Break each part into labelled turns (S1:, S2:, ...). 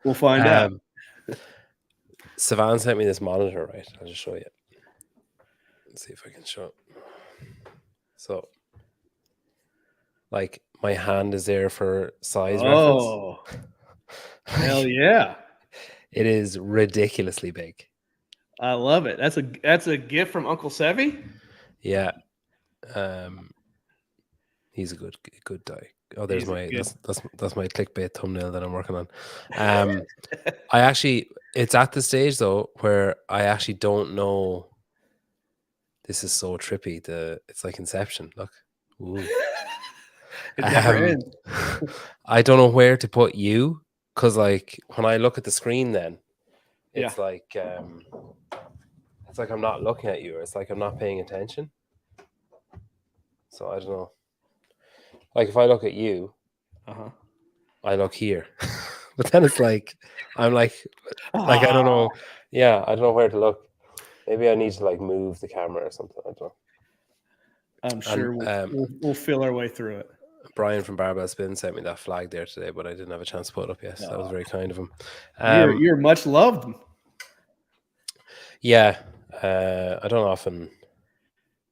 S1: We'll find out.
S2: Savan sent me this monitor, right? I'll just show you. Let's see if I can show it. So, like, my hand is there for size reference.
S1: Oh, hell yeah.
S2: It is ridiculously big.
S1: I love it. That's a gift from Uncle Sevy?
S2: Yeah. He's a good guy. Oh, there's that's my clickbait thumbnail that I'm working on. It's at the stage though where I actually don't know. This is so trippy. It's like Inception. Look. Ooh.
S1: It never ends.
S2: I don't know where to put you, because like when I look at the screen then it's like I'm not looking at you, or it's like I'm not paying attention. So I don't know. Like if I look at you, I look here. But then it's like I'm like I don't know. Yeah, I don't know where to look. Maybe I need to like move the camera or something. I don't know.
S1: I'm sure we'll feel our way through it.
S2: Brian from Barbell Spin sent me that flag there today, but I didn't have a chance to put it up yet. So that was very kind of him.
S1: You're much loved.
S2: Yeah, I don't often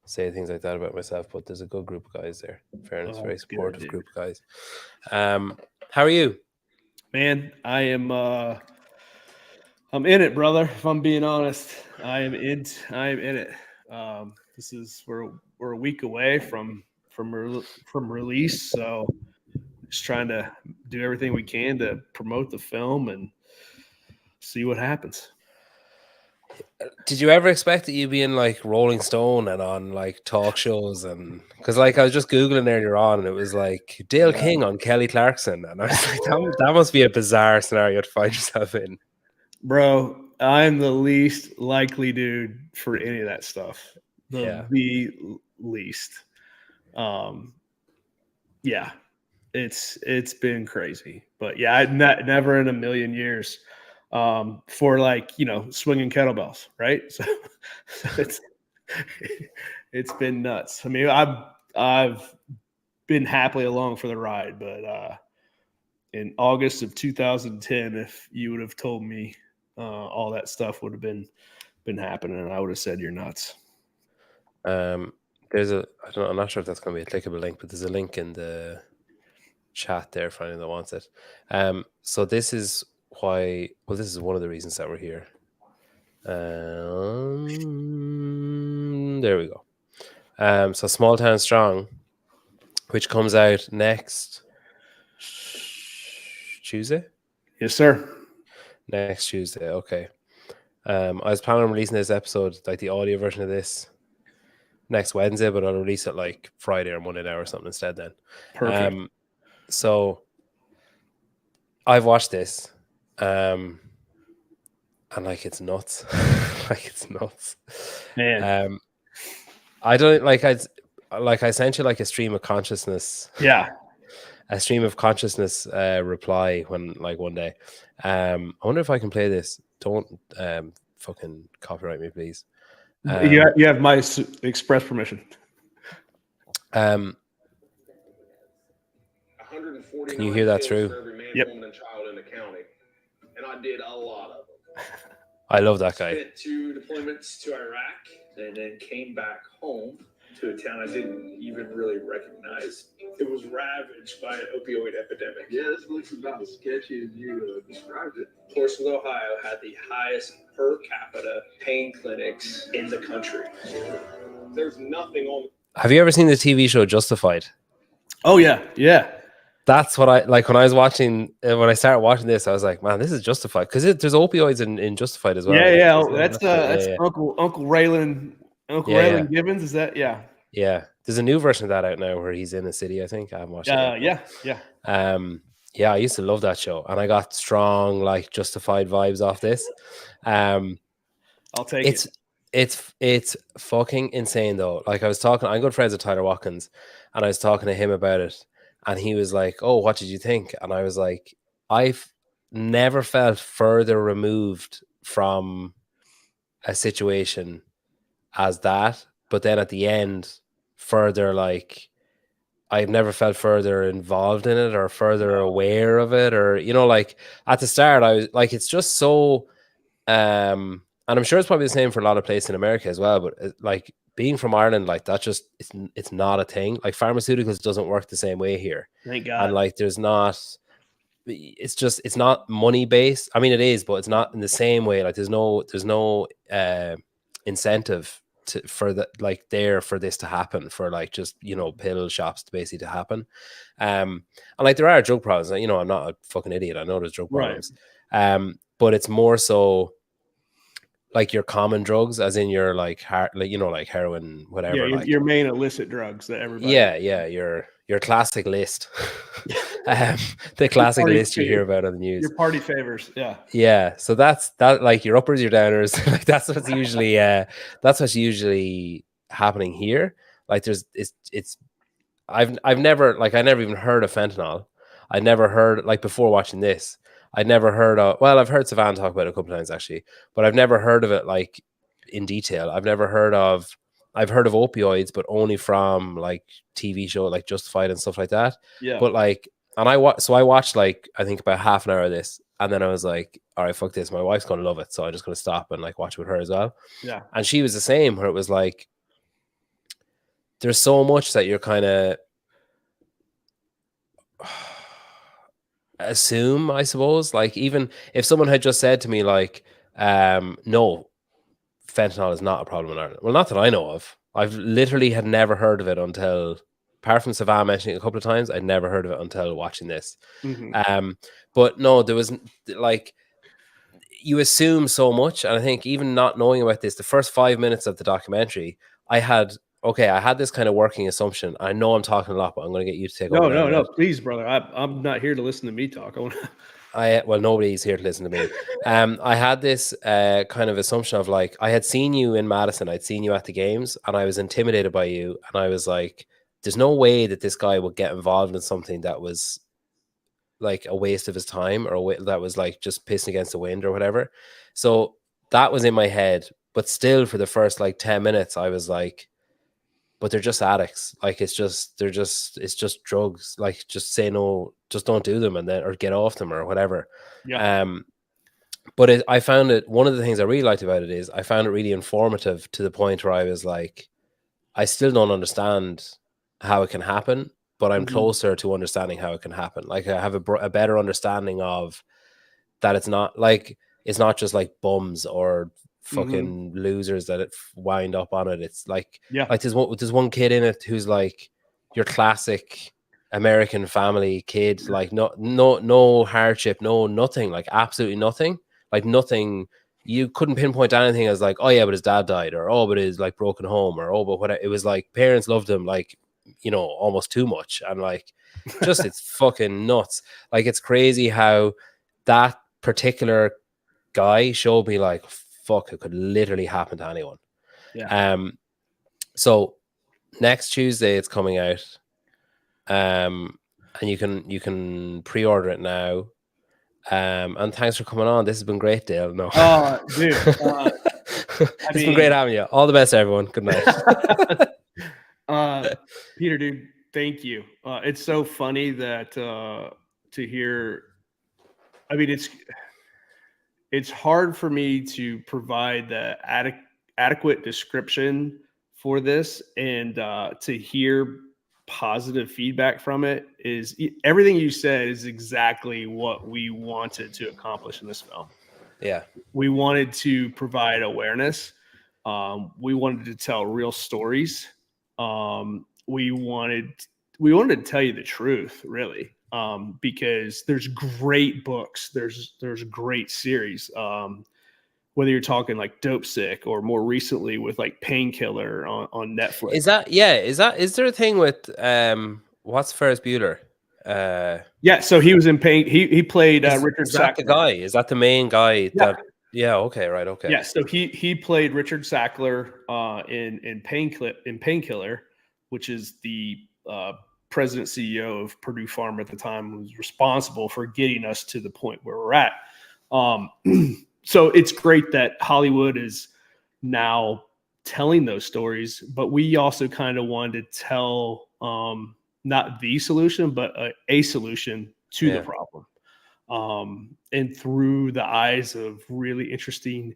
S2: say things like that about myself, but there's a good group of guys there. In fairness, very supportive group of guys. How are you?
S1: Man, I am. I'm in it, brother. If I'm being honest, I am in it. This is we're a week away from release, so just trying to do everything we can to promote the film and see what happens.
S2: Did you ever expect that you'd be in like Rolling Stone and on like talk shows? And because like I was just Googling earlier on and it was like Dale King on Kelly Clarkson, and I was like, that must be a bizarre scenario to find yourself in.
S1: Bro, I'm the least likely dude for any of that stuff. The least. Yeah, it's been crazy, but yeah, I'd never in a million years. For like, swinging kettlebells, right? So it's been nuts. I mean, I've been happily along for the ride, but in August of 2010, if you would have told me all that stuff would have been happening, I would have said you're nuts.
S2: I'm not sure if that's going to be a clickable link, but there's a link in the chat there for anyone that wants it. So this is why. Well, this is one of the reasons that we're here. There we go. So Small Town Strong, which comes out next Tuesday.
S1: Yes, sir.
S2: Next Tuesday. Okay. I was planning on releasing this episode, like the audio version of this, next Wednesday, but I'll release it like Friday or Monday now or something instead then.
S1: Perfect.
S2: So I've watched this. And like it's nuts. Like it's nuts.
S1: Man.
S2: I don't I sent you like a stream of consciousness.
S1: Yeah.
S2: A stream of consciousness reply when like one day. I wonder if I can play this. Don't fucking copyright me, please.
S1: You have my express permission.
S2: Can you hear that through?
S3: For every man,
S1: yep.
S3: woman, and child in the county, and I did a lot of them.
S2: I love that guy.
S3: Spent 2 deployments to Iraq, and then came back home to a town I didn't even really recognize. It was ravaged by an opioid epidemic.
S4: Yeah, this looks about as sketchy as you described it.
S3: Portsmouth, Ohio had the highest per capita pain clinics in the country. There's nothing on.
S2: Have you ever seen the TV show Justified?
S1: Oh yeah, yeah.
S2: That's what I like when I was watching. When I started watching this, I was like, "Man, this is Justified," because there's opioids in Justified as well.
S1: Yeah. That's Uncle Raylan. Raylan Gibbons, is that? Yeah.
S2: Yeah. There's a new version of that out now where he's in a city, I think. I haven't watched it yet.
S1: Yeah.
S2: I used to love that show, and I got strong like Justified vibes off this.
S1: I'll take it.
S2: It's fucking insane though. Like I'm good friends with Tyler Watkins, and I was talking to him about it, and he was like, "Oh, what did you think?" And I was like, "I've never felt further removed from a situation as that." But then at the end, further like I've never felt further involved in it or further aware of it, or, you know, like at the start, I was like, it's just so, and I'm sure it's probably the same for a lot of places in America as well, but like being from Ireland, like that just, it's not a thing. Like pharmaceuticals doesn't work the same way here.
S1: Thank God.
S2: And like, there's not, it's not money based. I mean, it is, but it's not in the same way. Like there's no incentive for this to happen, for like just, you know, pill shops to basically to happen. And like there are drug problems, you know, I'm not a fucking idiot. I know there's drug problems. But it's more so like your common drugs, as in your like you know, like heroin, whatever.
S1: Yeah,
S2: like
S1: your main illicit drugs that everybody.
S2: Yeah, your classic list. The classic list you hear about on the news.
S1: Your party favors, yeah.
S2: Yeah, so that's like your uppers, your downers. Like that's what's usually happening here. Like I've never even heard of fentanyl. I never heard, like before watching this, I'd never heard of, well, I've heard Savan talk about it a couple of times actually, but I've never heard of it like in detail. I've heard of opioids, but only from like TV show like Justified and stuff like that.
S1: Yeah.
S2: But like, and I watched like, I think about half an hour of this, and then I was like, all right, fuck this. My wife's gonna love it, so I'm just gonna stop and like watch it with her as well.
S1: Yeah.
S2: And she was the same, where it was like, there's so much that you're kind of assume, I suppose. Like even if someone had just said to me like, no, fentanyl is not a problem in Ireland. Well, not that I know of. I've literally had never heard of it until, apart from Savan mentioning it a couple of times, I'd never heard of it until watching this. But no, there was like, you assume so much. And I think even not knowing about this, the first 5 minutes of the documentary, I had this kind of working assumption. I know I'm talking a lot, but I'm going to get you to take over.
S1: No, please, brother. I'm not here to listen to me talk.
S2: Well, nobody's here to listen to me. I had this kind of assumption of like, I had seen you in Madison, I'd seen you at the games, and I was intimidated by you. And I was like, there's no way that this guy would get involved in something that was like a waste of his time, or that was like just pissing against the wind or whatever. So that was in my head. But still, for the first like 10 minutes, I was like, but they're just addicts. Like it's just drugs. Like just say no, just don't do them, and then, or get off them or whatever.
S1: Yeah.
S2: But I found it, one of the things I really liked about it is I found it really informative, to the point where I was like, I still don't understand how it can happen, but I'm closer to understanding how it can happen. Like I have a better understanding of that. It's not just like bums or fucking losers that it wind up on it. It's like, like there's one kid in it who's like your classic American family kid, like no hardship, no nothing, like absolutely nothing, like nothing. You couldn't pinpoint anything as like, oh yeah, but his dad died, or oh, but his like broken home, or oh, but whatever. It was like parents loved him, like, you know, almost too much, and like just it's fucking nuts. Like it's crazy how that particular guy showed me like, fuck, it could literally happen to anyone. So next Tuesday it's coming out, and you can pre-order it now. And thanks for coming on. This has been great, Dale. No,
S1: dude,
S2: it's been great having you. All the best, everyone. Good
S1: night. Peter, dude, thank you. It's so funny that to hear. I mean, it's hard for me to provide the adequate description for this, and to hear positive feedback from it. Is everything you said is exactly what we wanted to accomplish in this film.
S2: Yeah,
S1: we wanted to provide awareness. We wanted to tell real stories. We wanted to tell you the truth, really. Because there's great books, there's great series, whether you're talking like Dope Sick, or more recently with like Painkiller on Netflix.
S2: Is there a thing with what's Ferris Bueller?
S1: So he was in Pain. He played Richard
S2: Sackler. That the guy? Is that the main guy? Okay.
S1: Yeah, so he played Richard Sackler in Painkiller, which is the president CEO of Purdue Pharma at the time, was responsible for getting us to the point where we're at. So it's great that Hollywood is now telling those stories, but we also kind of wanted to tell not the solution, but a solution to the problem. And through the eyes of really interesting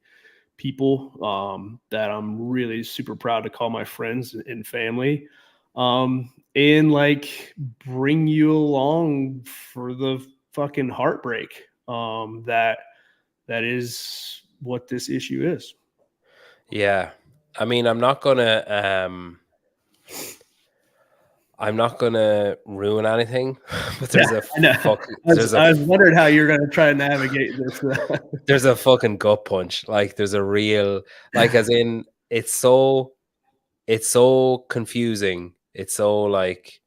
S1: people that I'm really super proud to call my friends and family, and like bring you along for the fucking heartbreak that is what this issue is.
S2: Yeah. I mean, I'm not gonna ruin anything, but there's
S1: Yeah, I was wondering how you're gonna try to navigate this.
S2: There's a fucking gut punch. Like there's a real, like, as in it's so confusing. It's so like,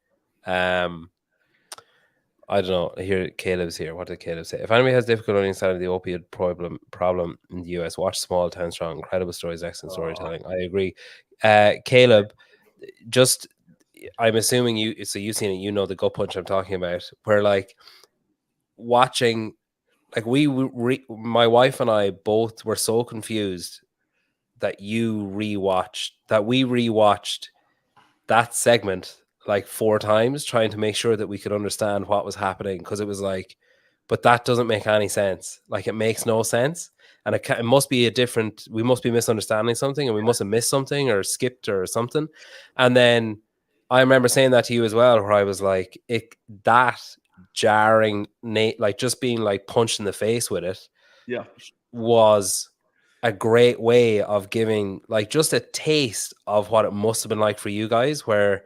S2: I don't know. Here, Caleb's here. What did Caleb say? If anybody has difficulty understanding the opioid problem in the US, watch Small Town Strong. Incredible stories, excellent storytelling. I agree. Caleb, just, I'm assuming you've seen it, you know the gut punch I'm talking about, where like watching, like my wife and I both were so confused that we rewatched that segment like 4 times, trying to make sure that we could understand what was happening, because it was like, but that doesn't make any sense. Like it makes no sense, and it must be we must be misunderstanding something, and we must have missed something or skipped or something. And then I remember saying that to you as well, where I was like, that jarring, like just being like punched in the face with it,
S1: Yeah,
S2: was a great way of giving like just a taste of what it must have been like for you guys, where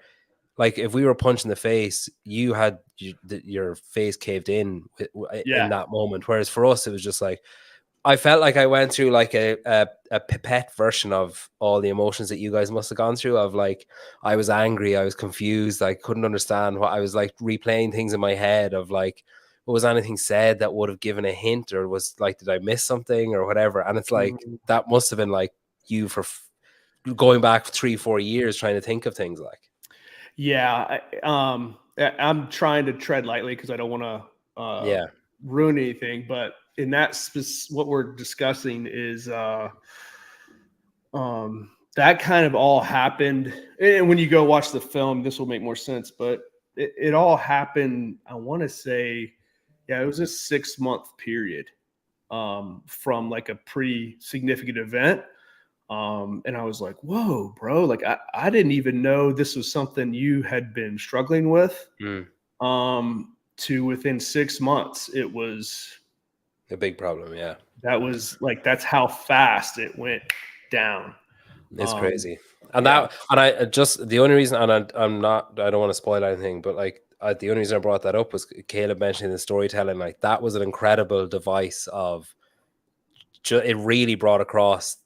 S2: like if we were punched in the face, you had your face caved in in that moment, whereas for us it was just like, I felt like I went through like a pipette version of all the emotions that you guys must have gone through, of like, I was angry, I was confused, I couldn't understand what I was, like replaying things in my head of like, was anything said that would have given a hint, or was like, did I miss something or whatever? And it's like, that must have been like you for going back 3-4 years trying to think of things like.
S1: Yeah, I'm trying to tread lightly because I don't want to ruin anything. But in that what we're discussing is that kind of all happened. And when you go watch the film, this will make more sense. But it all happened, I want to say, it was a 6-month period from like a pretty significant event. And I was like, whoa, bro, like I didn't even know this was something you had been struggling with. To within 6 months, it was
S2: a big problem. Yeah.
S1: That was like, that's how fast it went down.
S2: It's crazy. And I just, the only reason, and I don't want to spoil anything, but like the only reason I brought that up was Caleb mentioning the storytelling. Like that was an incredible device of, it really brought across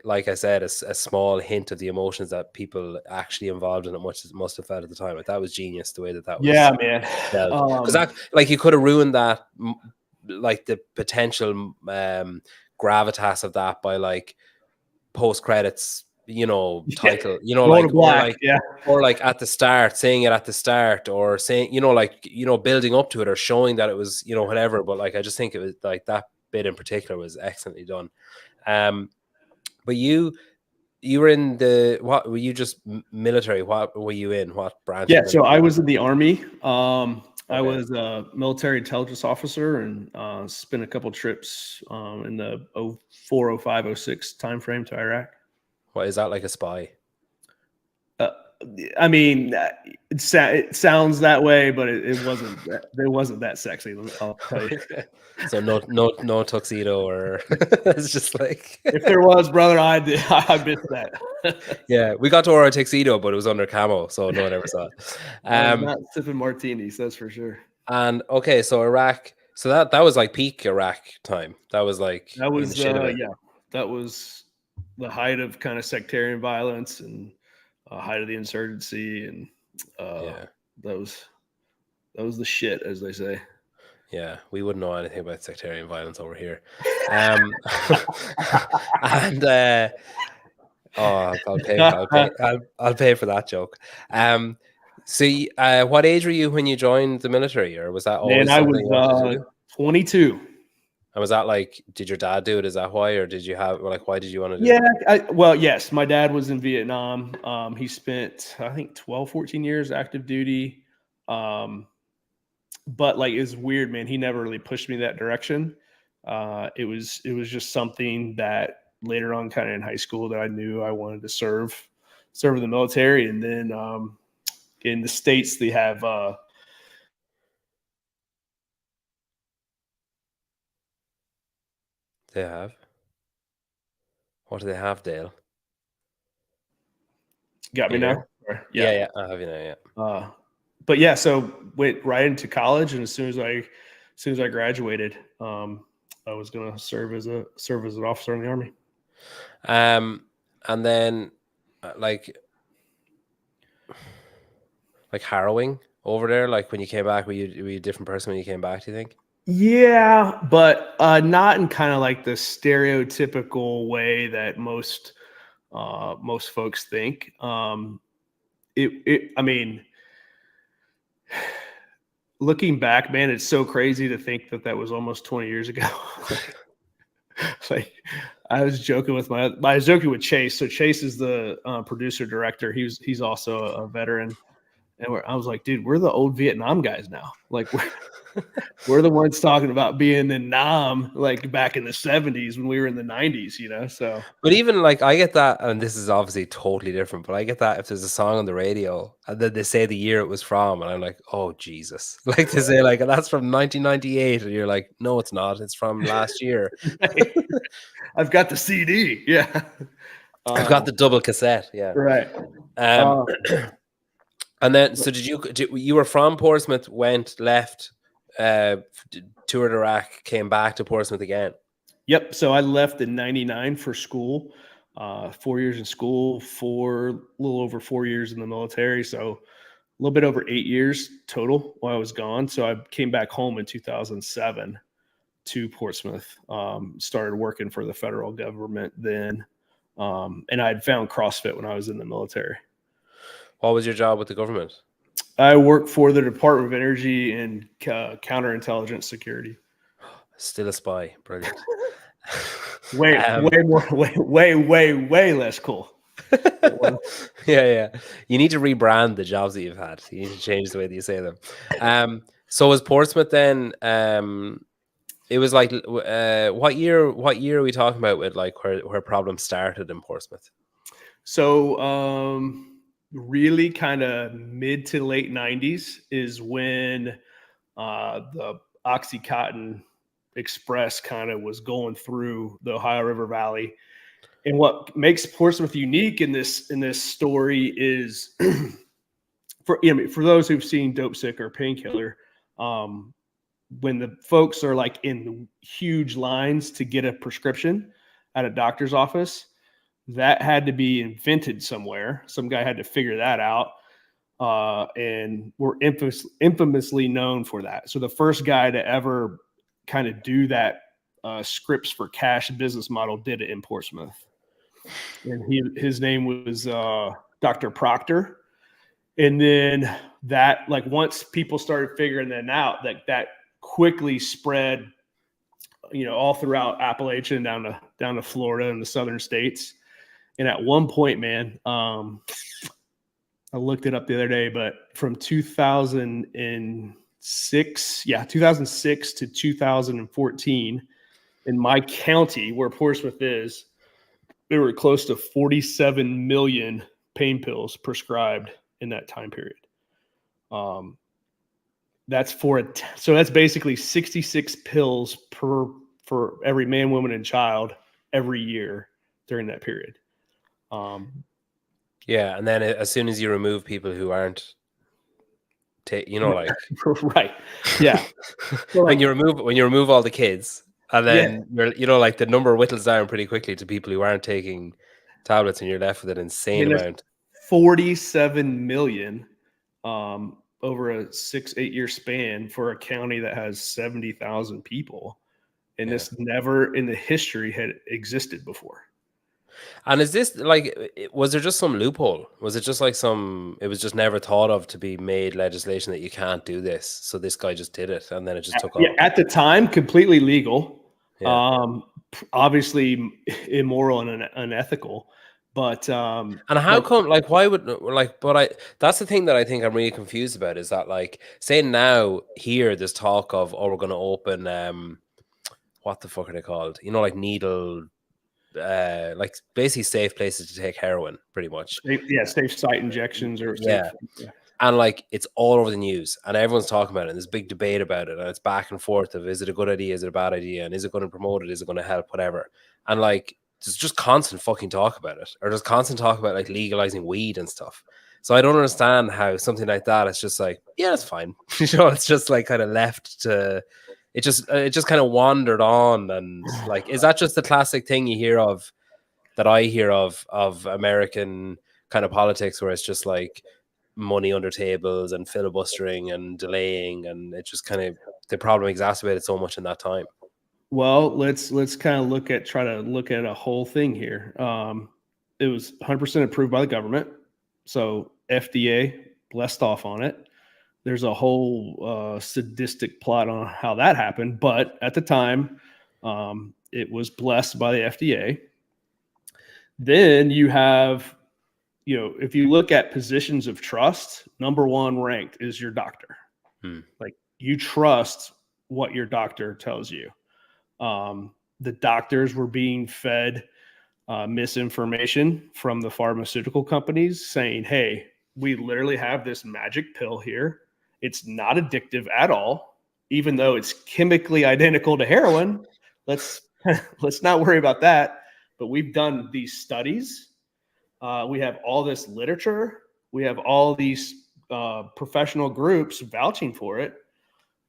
S2: like I said, a small hint of the emotions that people actually involved in it must have felt at the time. Like that was genius, the way that was.
S1: Yeah, man.
S2: Because that, like, you could have ruined that, like the potential gravitas of that by like post credits, title, like, or like at the start, saying it at the start, or saying, like, building up to it, or showing that it was, whatever. But like, I just think it was like that bit in particular was excellently done. But you were in what were you, just military? What were you in? What branch?
S1: Yeah, so I was in the Army. I was a military intelligence officer, and spent a couple trips in the 04, 05, 06 timeframe to Iraq.
S2: What is that, like a spy?
S1: I mean, it sounds that way, but it wasn't. It wasn't that sexy. I'll tell you.
S2: So no tuxedo, or it's just like,
S1: if there was, brother, I missed that.
S2: Yeah, we got to wear a tuxedo, but it was under camo, so no one ever saw it.
S1: Not sipping martinis, that's for sure.
S2: And okay, so Iraq. So that was like peak Iraq time. That was like
S1: that was that was the height of kind of sectarian violence and height of the insurgency, and that was the shit, as they say.
S2: Yeah, we wouldn't know anything about sectarian violence over here. And I'll pay for that joke. So what age were you when you joined the military, or was that always?
S1: Man, I was 22.
S2: And was that like, did your dad do it? Is that why, or did you have like, why did you want to do
S1: Yeah,
S2: it?
S1: well, yes, my dad was in Vietnam. He spent, I think, 12, 14 years active duty. But like, it's weird, man. He never really pushed me that direction. It was just something that later on, kind of in high school, that I knew I wanted to serve in the military. And then in the States, they have
S2: They have. What do they have, Dale?
S1: got me
S2: You
S1: now.
S2: here? Yeah, I have you now. Yeah.
S1: But yeah, so went right into college, and as soon as I graduated, I was going to serve as an officer in the Army.
S2: And then like harrowing over there. Like when you came back, were you a different person when you came back? Do you think?
S1: Yeah, but not in kind of like the stereotypical way that most folks think. I mean, looking back, man, it's so crazy to think that was almost 20 years ago. Like, I was joking with Chase. So Chase is the producer director. He's also a veteran, and I was like, dude, we're the old Vietnam guys now. Like, we're the ones talking about being in Nam like back in the 70s when we were in the 90s, you know? So,
S2: but even like, I get that, and this is obviously totally different, but I get that if there's a song on the radio and then they say the year it was from, and I'm like, oh, Jesus. Like they say, like, that's from 1998. And you're like, no, it's not. It's from last year.
S1: I've got the CD. Yeah.
S2: I've got the double cassette. Yeah.
S1: Right.
S2: And then, so you were from Portsmouth, left, toured Iraq, came back to Portsmouth again?
S1: Yep. So I left in 99 for school, 4 years in school, a little over 4 years in the military. So a little bit over 8 years total while I was gone. So I came back home in 2007 to Portsmouth, started working for the federal government then. And I had found CrossFit when I was in the military.
S2: What was your job with the government?
S1: I work for the Department of Energy and Counterintelligence Security.
S2: Still a spy. Brilliant.
S1: Way less cool.
S2: Yeah. You need to rebrand the jobs that you've had. You need to change the way that you say them. So was Portsmouth then? It was like what year are we talking about with like where problems started in Portsmouth?
S1: So really kind of mid to late 90s is when the Oxycontin Express kind of was going through the Ohio River Valley. And what makes Portsmouth unique in this story is for those who've seen Dope Sick or Painkiller, when the folks are like in huge lines to get a prescription at a doctor's office, that had to be invented somewhere. Some guy had to figure that out. And we're infamously known for that. So the first guy to ever kind of do that scripts for cash business model did it in Portsmouth. And his name was Dr. Proctor. And then that, like, once people started figuring that out, that quickly spread, all throughout Appalachia and down to Florida and the southern states. And at one point, man, I looked it up the other day, but from 2006 to 2014, in my county where Portsmouth is, there were close to 47 million pain pills prescribed in that time period. That's so that's basically 66 pills for every man, woman, and child every year during that period.
S2: Yeah, and then as soon as you remove people who aren't, like
S1: right, yeah. So
S2: when you remove all the kids, and then you're like the number whittles down pretty quickly to people who aren't taking tablets, and you're left with an insane amount.
S1: 47 million over a 6-8 year span for a county that has 70,000 people, and this never in the history had existed before.
S2: And is this like, was there just some loophole? Was it just like it was just never thought of to be made legislation that you can't do this? So this guy just did it, and then it just took off.
S1: Yeah, at the time, completely legal.
S2: Yeah.
S1: Obviously immoral and unethical, but
S2: And how come, like, why would, like, but that's the thing that I think I'm really confused about is that, like, say now here there's talk of, oh, we're going to open, what the fuck are they called? You know, like needle, like basically safe places to take heroin, pretty much.
S1: safe site injections or
S2: Yeah.
S1: safe.
S2: And like it's all over the news and everyone's talking about it and there's a big debate about it and it's back and forth of is it a good idea, is it a bad idea, and is it going to promote it, is it going to help, whatever. And like there's just constant fucking talk about it, or there's constant talk about like legalizing weed and stuff. So I don't understand how something like that, it's just like, yeah, it's fine. You know, it's just like kind of left to it just kind of wandered on. And like, is that just the classic thing you hear of, that I hear of American kind of politics, where it's just like money under tables and filibustering and delaying, and it just kind of, the problem exacerbated so much in that time?
S1: Well, let's kind of try to look at a whole thing here. It was 100% approved by the government, so FDA blessed off on it. There's a whole sadistic plot on how that happened, but at the time, it was blessed by the FDA. Then you have, if you look at positions of trust, number one ranked is your doctor. Like, you trust what your doctor tells you. The doctors were being fed misinformation from the pharmaceutical companies saying, hey, we literally have this magic pill here. It's not addictive at all, even though it's chemically identical to heroin. Let's not worry about that. But we've done these studies. We have all this literature. We have all these professional groups vouching for it.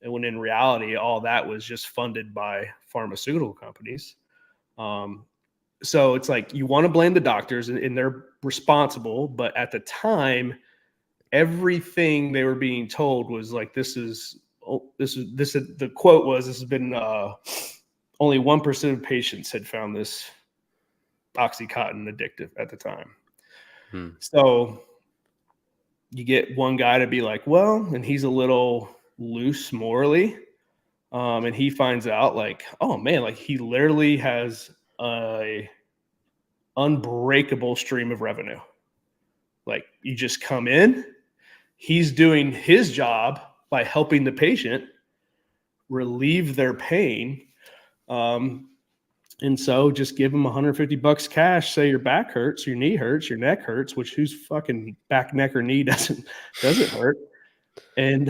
S1: And when in reality, all that was just funded by pharmaceutical companies. So it's like, you want to blame the doctors and they're responsible. But at the time, everything they were being told was like, the quote was, this has been only 1% of patients had found this Oxycontin addictive at the time. So you get one guy to be like, well, and he's a little loose morally. And he finds out like, oh man, like he literally has a unbreakable stream of revenue. Like, you just come in, he's doing his job by helping the patient relieve their pain. And so just give them $150 cash. Say your back hurts, your knee hurts, your neck hurts, which whose fucking back, neck, or knee doesn't hurt. And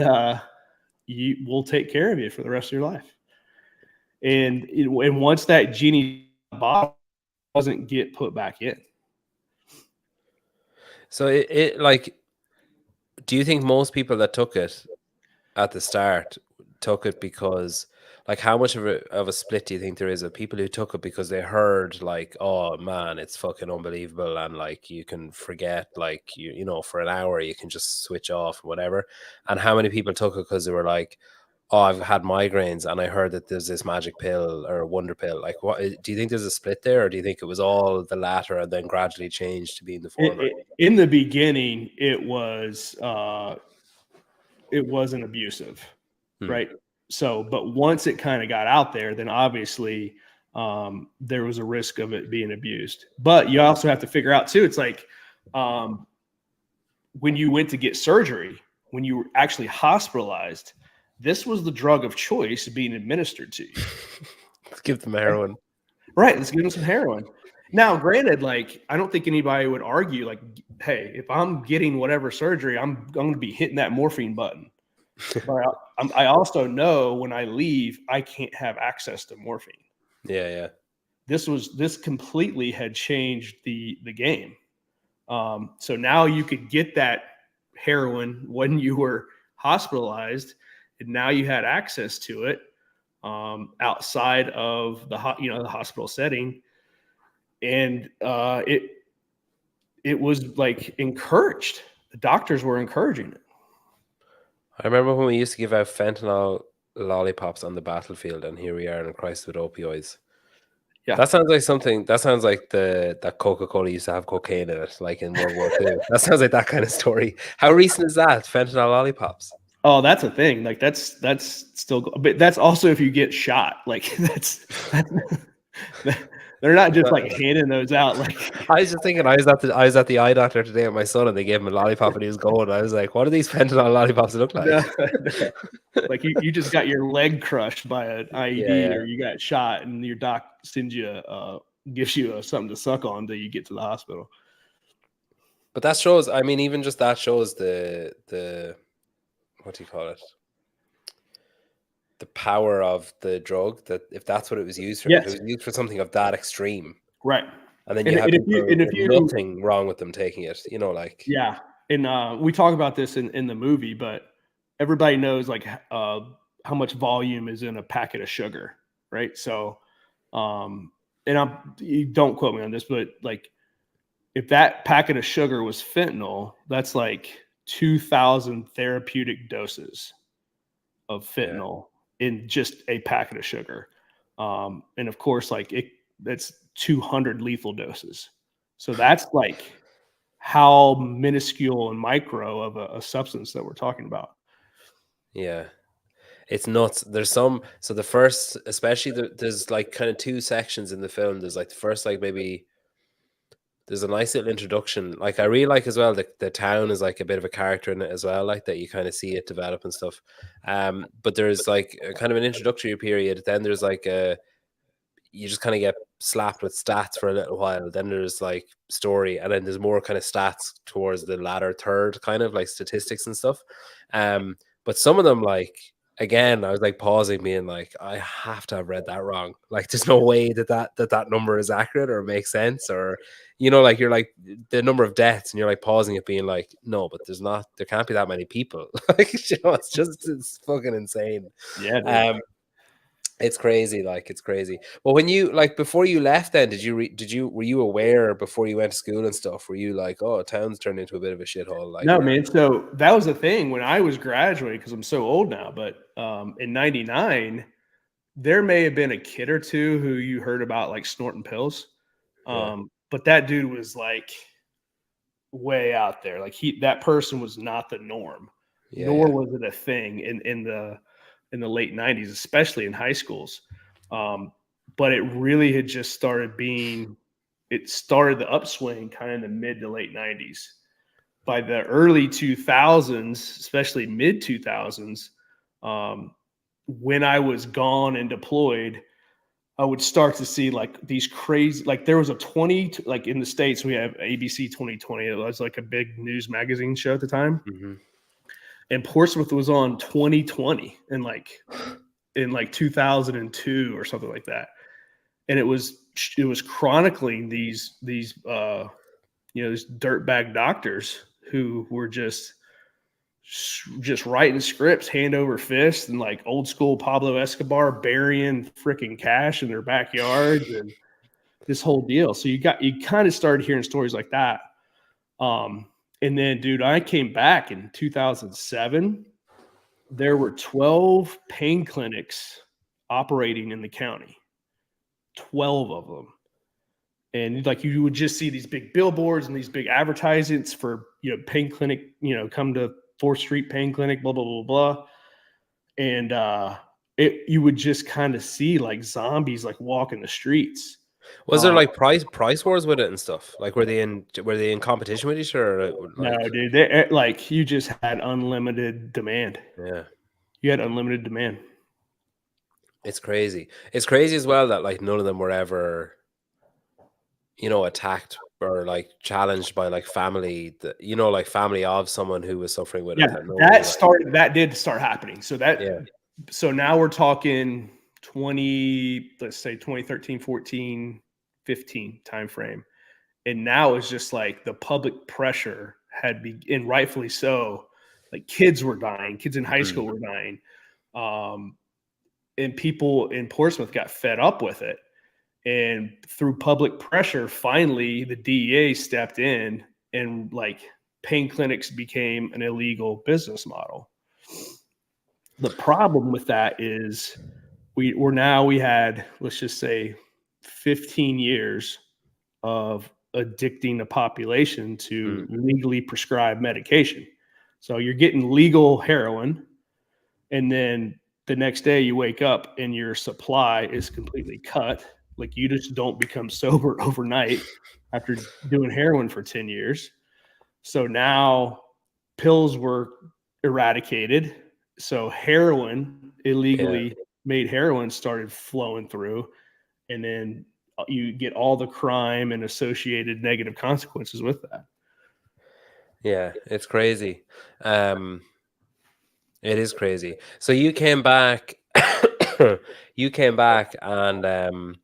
S1: we'll take care of you for the rest of your life. And once that genie bottle doesn't get put back in.
S2: So it like, do you think most people that took it at the start took it because, like, how much of a split do you think there is of people who took it because they heard like, oh man, it's fucking unbelievable, and like you can forget, like you know for an hour you can just switch off or whatever, and how many people took it because they were like, oh, I've had migraines and I heard that there's this magic pill or wonder pill? Like, what do you think there's a split there, or do you think it was all the latter and then gradually changed to being the former?
S1: In the beginning, it wasn't abusive, right? So, but once it kind of got out there, then obviously there was a risk of it being abused. But you also have to figure out too, it's like when you went to get surgery, when you were actually hospitalized, this was the drug of choice being administered to you.
S2: Let's give them heroin.
S1: Right. Let's give them some heroin. Now, granted, like, I don't think anybody would argue, like, hey, if I'm getting whatever surgery, I'm going to be hitting that morphine button. But I also know when I leave, I can't have access to morphine.
S2: Yeah.
S1: This completely had changed the game. So now you could get that heroin when you were hospitalized, and now you had access to it outside of the hospital setting, and it was like encouraged. The doctors were encouraging it.
S2: I remember when we used to give out fentanyl lollipops on the battlefield, and here we are in a crisis with opioids. Yeah, that sounds like something. That sounds like that Coca-Cola used to have cocaine in it, like in World War II. That sounds like that kind of story. How recent is that? Fentanyl lollipops?
S1: Oh, that's a thing. Like that's still, but that's also if you get shot. Like they're not just like handing those out. Like
S2: I was just thinking, I was at the eye doctor today with my son, and they gave him a lollipop, and he was going. I was like, "What do these fentanyl lollipops look like?"
S1: no. Like you just got your leg crushed by an IED, or you got shot, and your doc sends you gives you something to suck on till you get to the hospital.
S2: But that shows. I mean, even just that shows the what do you call it? The power of the drug. That if that's what it was used for, if it was used for something of that extreme,
S1: right?
S2: And then you have people
S1: if
S2: nothing wrong with them taking it, you know, like
S1: and we talk about this in the movie, but everybody knows like how much volume is in a packet of sugar, right? So, and you don't quote me on this, but like if that packet of sugar was fentanyl, that's like 2,000 therapeutic doses of fentanyl in just a packet of sugar, and of course, like that's 200 lethal doses. So that's like how minuscule and micro of a substance that we're talking about.
S2: Yeah, it's nuts. There's some, so the first, especially there's like kind of two sections in the film. There's like the first, like maybe there's a nice little introduction. Like I really like as well the town is like a bit of a character in it as well, like that you kind of see it develop and stuff. But there's like a kind of an introductory period. Then there's like you just kind of get slapped with stats for a little while. Then there's like story, and then there's more kind of stats towards the latter third, kind of like statistics and stuff. But some of them, like again, I was like pausing, being like, I have to have read that wrong. Like, there's no way that number is accurate or makes sense, or you know, like you're like the number of deaths, and you're like pausing it, being like, no, but there can't be that many people. Like, you know, it's fucking insane.
S1: Yeah.
S2: It's crazy, like it's crazy. Well, when you like before you left, then were you aware before you went to school and stuff? Were you like, oh, town's turned into a bit of a shithole? Like,
S1: no, man. So that was the thing when I was graduating, because I'm so old now. But in '99, there may have been a kid or two who you heard about like snorting pills, but that dude was like way out there. Like that person was not the norm, nor was it a thing in the late '90s, especially in high schools. But it really had just started it started the upswing kind of in the mid to late '90s. By the early 2000s, especially mid 2000s, when I was gone and deployed, I would start to see like these crazy, like there was like in the States, we have ABC 2020. It was like a big news magazine show at the time.
S2: Mm-hmm.
S1: And Portsmouth was on 2020 in like 2002 or something like that. And it was chronicling these dirtbag doctors who were just writing scripts hand over fist, and like old school Pablo Escobar burying freaking cash in their backyards and this whole deal. So you kind of started hearing stories like that. And then, dude, I came back in 2007. There were 12 pain clinics operating in the county, 12 of them. And like you would just see these big billboards and these big advertisements for, pain clinic, come to 4th Street Pain Clinic, blah, blah, blah, blah. And you would just kind of see like zombies like walking the streets.
S2: Was there like price wars with it and stuff? Like were they in competition with each other?
S1: No, dude. They, like you just had unlimited demand.
S2: Yeah.
S1: You had unlimited demand.
S2: It's crazy. It's crazy as well that like none of them were ever, attacked or like challenged by like family, like family of someone who was suffering with it.
S1: That did start happening. So now we're talking 2013, 14, 15 timeframe. And now it's just like the public pressure and rightfully so, like kids were dying, kids in high school were dying. And people in Portsmouth got fed up with it. And through public pressure, finally the DEA stepped in and like pain clinics became an illegal business model. The problem with that is we had, let's just say 15 years of addicting the population to legally prescribed medication. So you're getting legal heroin, And then the next day you wake up and your supply is completely cut. Like you just don't become sober overnight after doing heroin for 10 years. So now pills were eradicated. So heroin, illegally made heroin, started flowing through. And then you get all the crime and associated negative consequences with that.
S2: Yeah, it's crazy. It is crazy. So you came back, you came back, and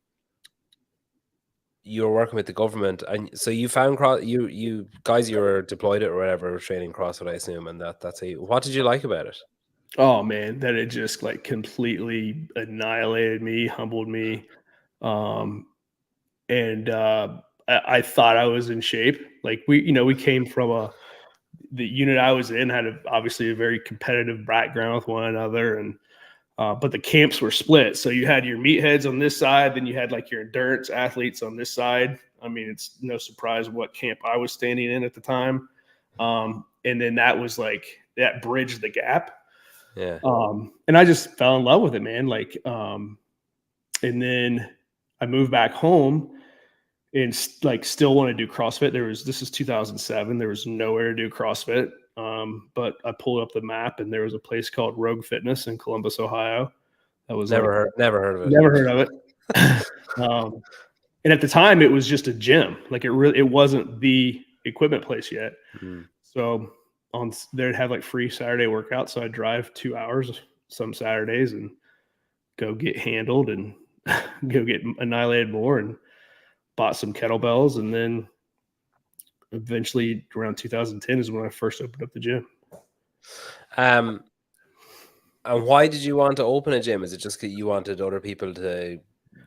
S2: you were working with the government, and so you found you guys, you were deployed it or whatever, were training CrossFit, I assume, and that's how what did you like about it?
S1: Oh man, that it just like completely annihilated me, humbled me. And I thought I was in shape. Like we came from the unit I was in had obviously a very competitive background with one another, and but the camps were split. So you had your meatheads on this side, then you had like your endurance athletes on this side. I mean, it's no surprise what camp I was standing in at the time. And then that was like that bridged the gap.
S2: Yeah.
S1: And I just fell in love with it, man. Like, and then I moved back home and like still want to do CrossFit. This is 2007. There was nowhere to do CrossFit. But I pulled up the map and there was a place called Rogue Fitness in Columbus, Ohio. That was
S2: never heard of it.
S1: Never heard of it. And at the time it was just a gym. Like it wasn't the equipment place yet.
S2: Mm-hmm.
S1: So they'd have like free Saturday workouts. So I'd drive 2 hours some Saturdays and go get handled and go get annihilated more, and bought some kettlebells. And then eventually around 2010 is when I first opened up the gym.
S2: And why did you want to open a gym? Is it just that you wanted other people to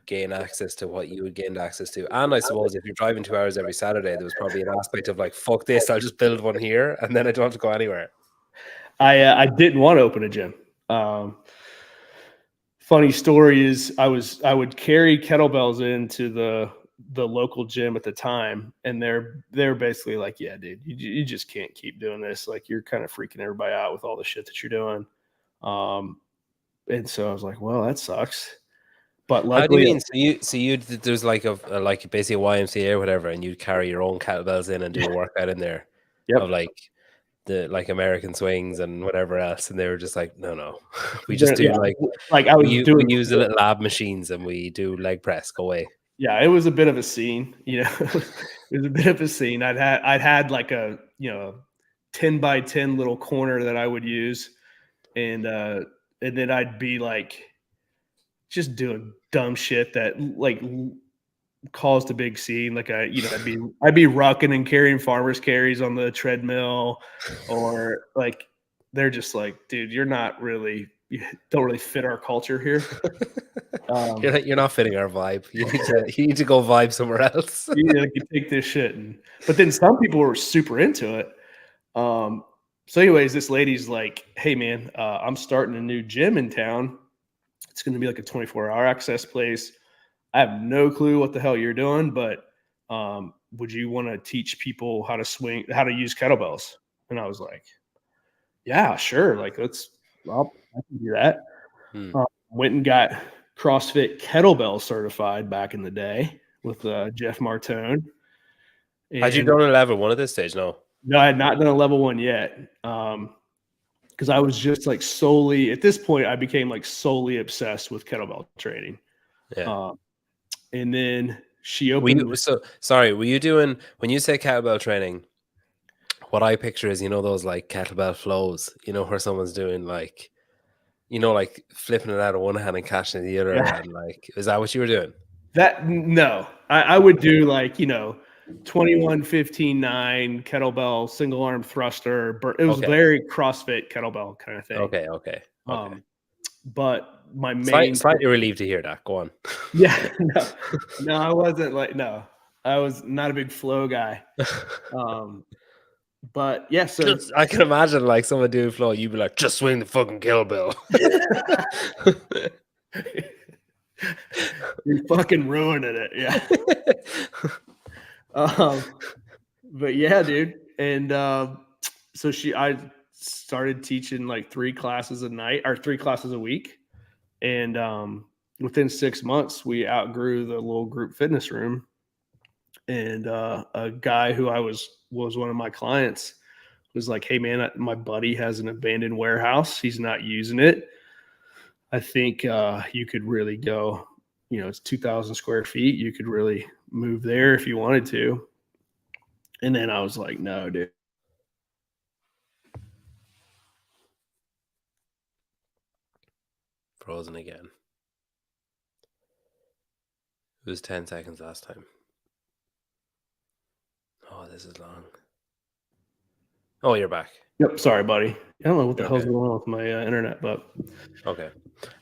S2: gain access to what you had gained access to? And I suppose if you're driving 2 hours every Saturday, there was probably an aspect of like, fuck this, I'll just build one here and then I don't have to go anywhere.
S1: I didn't want to open a gym. Funny story is I would carry kettlebells into the local gym at the time, and they're basically like, yeah, dude, you just can't keep doing this. Like, you're kind of freaking everybody out with all the shit that you're doing. And so I was like, well, that sucks. But luckily,
S2: how do you mean? So you there's like like basically a YMCA or whatever, and you'd carry your own kettlebells in and do a workout in there.
S1: Yep.
S2: Of like the American swings and whatever else, and they were just like, no, we just do
S1: like I was
S2: we
S1: doing.
S2: use the little lab machines and we do leg press. Go away.
S1: Yeah, it was a bit of a scene. It was a bit of a scene. I'd had like a 10 by 10 little corner that I would use, and then I'd be like just doing dumb shit that like caused a big scene. Like I'd be rucking and carrying farmers carries on the treadmill, or like they're just like, dude, you don't really fit our culture here.
S2: You're not fitting our vibe. You need to go vibe somewhere else.
S1: You take this shit, but then some people were super into it. So anyways, this lady's like, hey man, I'm starting a new gym in town. It's going to be like a 24-hour access place. I have no clue what the hell you're doing, but would you want to teach people how to use kettlebells? And I was like, yeah, sure. Like, I can do that. Went and got CrossFit kettlebell certified back in the day with Jeff Martone.
S2: Had you done a level 1 at this stage? No,
S1: I had not done a level 1 yet. Because I was just like solely, at this point, I became like solely obsessed with kettlebell training.
S2: Yeah.
S1: And then she opened.
S2: Were you doing, when you say kettlebell training, what I picture is, those like kettlebell flows, where someone's doing like, like flipping it out of one hand and catching the other.
S1: Yeah.
S2: And like, is that what you were doing?
S1: No, I would do like, 21, 15, 9 kettlebell, single arm thruster. It was very CrossFit kettlebell kind of thing.
S2: Okay.
S1: But my main
S2: slightly relieved to hear that. Go on.
S1: Yeah, no, I wasn't I was not a big flow guy. But yeah, so
S2: I can imagine like someone doing flow, you'd be like, just swing the fucking kettlebell.
S1: You're fucking ruining it. Yeah. But yeah, dude. And so started teaching like 3 classes a night or 3 classes a week. And within 6 months, we outgrew the little group fitness room. And a guy who was one of my clients was like, "Hey man, my buddy has an abandoned warehouse. He's not using it. I think you could really go, it's 2,000 square feet. You could really move there if you wanted to." And then I was like, "No, dude."
S2: Frozen again. It was 10 seconds last time. Oh, this is long. Oh, you're back.
S1: Yep. Sorry, buddy. I don't know what the
S2: You're
S1: hell's
S2: okay.
S1: going on with my internet, but
S2: Okay.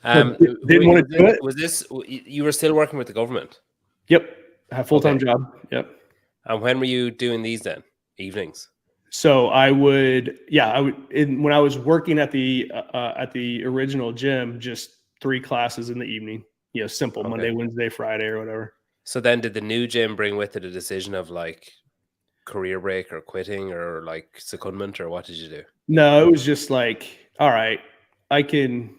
S1: didn't want to do it.
S2: Was this, you were still working with the government?
S1: Yep. I have a full-time
S2: Okay.
S1: job. Yep.
S2: And when were you doing these then? Evenings?
S1: So I would, when I was working at the original gym, just 3 classes in the evening, simple
S2: Okay.
S1: Monday, Wednesday, Friday or whatever.
S2: So then did the new gym bring with it a decision of like career break or quitting or like secondment, or what did you do?
S1: No, it was just like, all right, when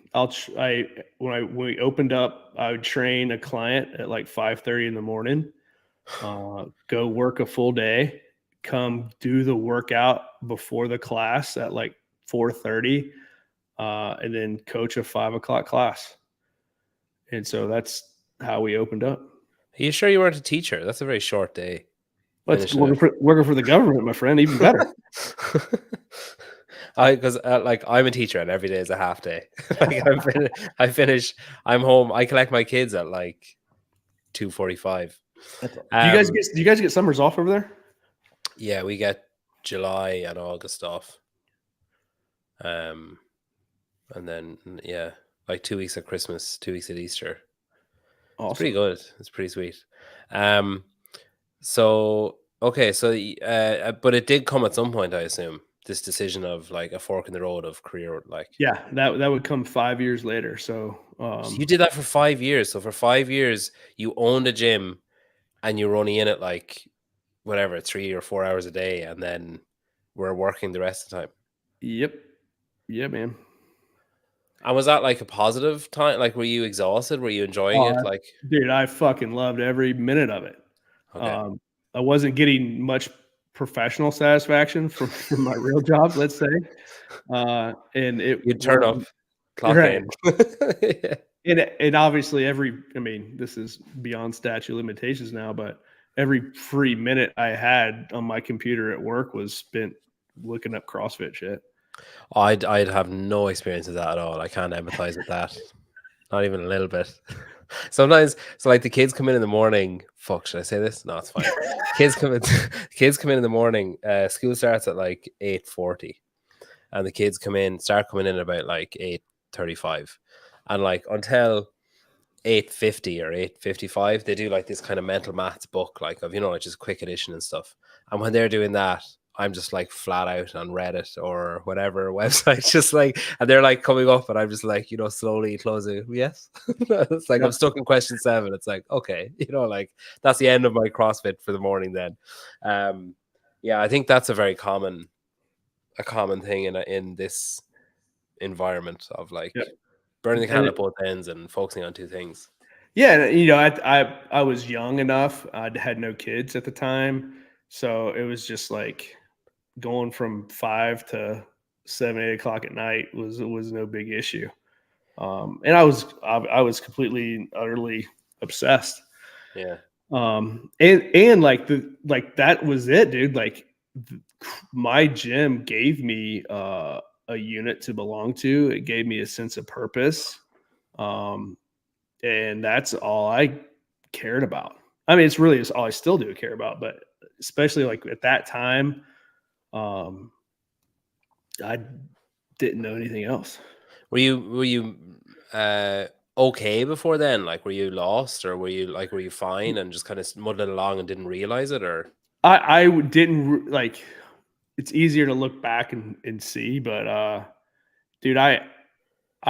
S1: we opened up, I would train a client at like 5:30 in the morning, go work a full day, come do the workout before the class at like 4:30, and then coach a 5 o'clock class. And so that's how we opened up.
S2: Are you sure you weren't a teacher? That's a very short day.
S1: Let's
S2: Finishing
S1: working for the government, my friend, even better.
S2: Because like I'm a teacher and every day is a half day. Like I'm home. I collect my kids at like 2:45.
S1: Do you guys get summers off over there?
S2: Yeah, we get July and August off. And then like 2 weeks at Christmas, 2 weeks at Easter.
S1: Awesome.
S2: It's pretty good. It's pretty sweet. So okay, so but it did come at some point, I assume, this decision of like a fork in the road of career, like.
S1: Yeah, that would come 5 years later. So
S2: So you did that for 5 years. So for 5 years, you owned a gym, and you were only in it like whatever 3 or 4 hours a day, and then we're working the rest of the time.
S1: Yep. Yeah, man.
S2: And was that like a positive time? Like, were you exhausted? Were you enjoying it? Like,
S1: dude, I fucking loved every minute of it.
S2: okay.
S1: I wasn't getting much professional satisfaction from my real job, let's say. And
S2: You'd turn up, clock
S1: right.
S2: in.
S1: And obviously this is beyond statute of limitations now, but every free minute I had on my computer at work was spent looking up CrossFit shit.
S2: I'd have no experience with that at all. I can't empathize with that. Not even a little bit. Sometimes, so like the kids come in the morning. Fuck, should I say this? No, it's fine. Kids come in the morning. School starts at like 8:40, and the kids start coming in at about like 8:35, and like until 8:50 or 8:55, they do like this kind of mental maths book, like of like just quick addition and stuff. And when they're doing that, I'm just like flat out on Reddit or whatever website, just like, and they're like coming up, and I'm just like, slowly closing. Yes, it's like I'm stuck in question 7. It's like, okay, like that's the end of my CrossFit for the morning. Then, I think that's a very common thing in this environment of like burning the candle at both ends and focusing on 2 things.
S1: Yeah, I was young enough. I had no kids at the time, so it was just like going from 5 to 7, 8 o'clock at night was no big issue. And I was completely and utterly obsessed.
S2: Yeah.
S1: And like that was it, dude. Like my gym gave me a unit to belong to. It gave me a sense of purpose. And that's all I cared about. I mean, it's really all I still do care about, but especially like at that time, I didn't know anything else.
S2: Were you okay before then? Like, were you lost, or were you fine and just kind of muddling along and didn't realize it? Or
S1: I didn't like. It's easier to look back and see, but dude, I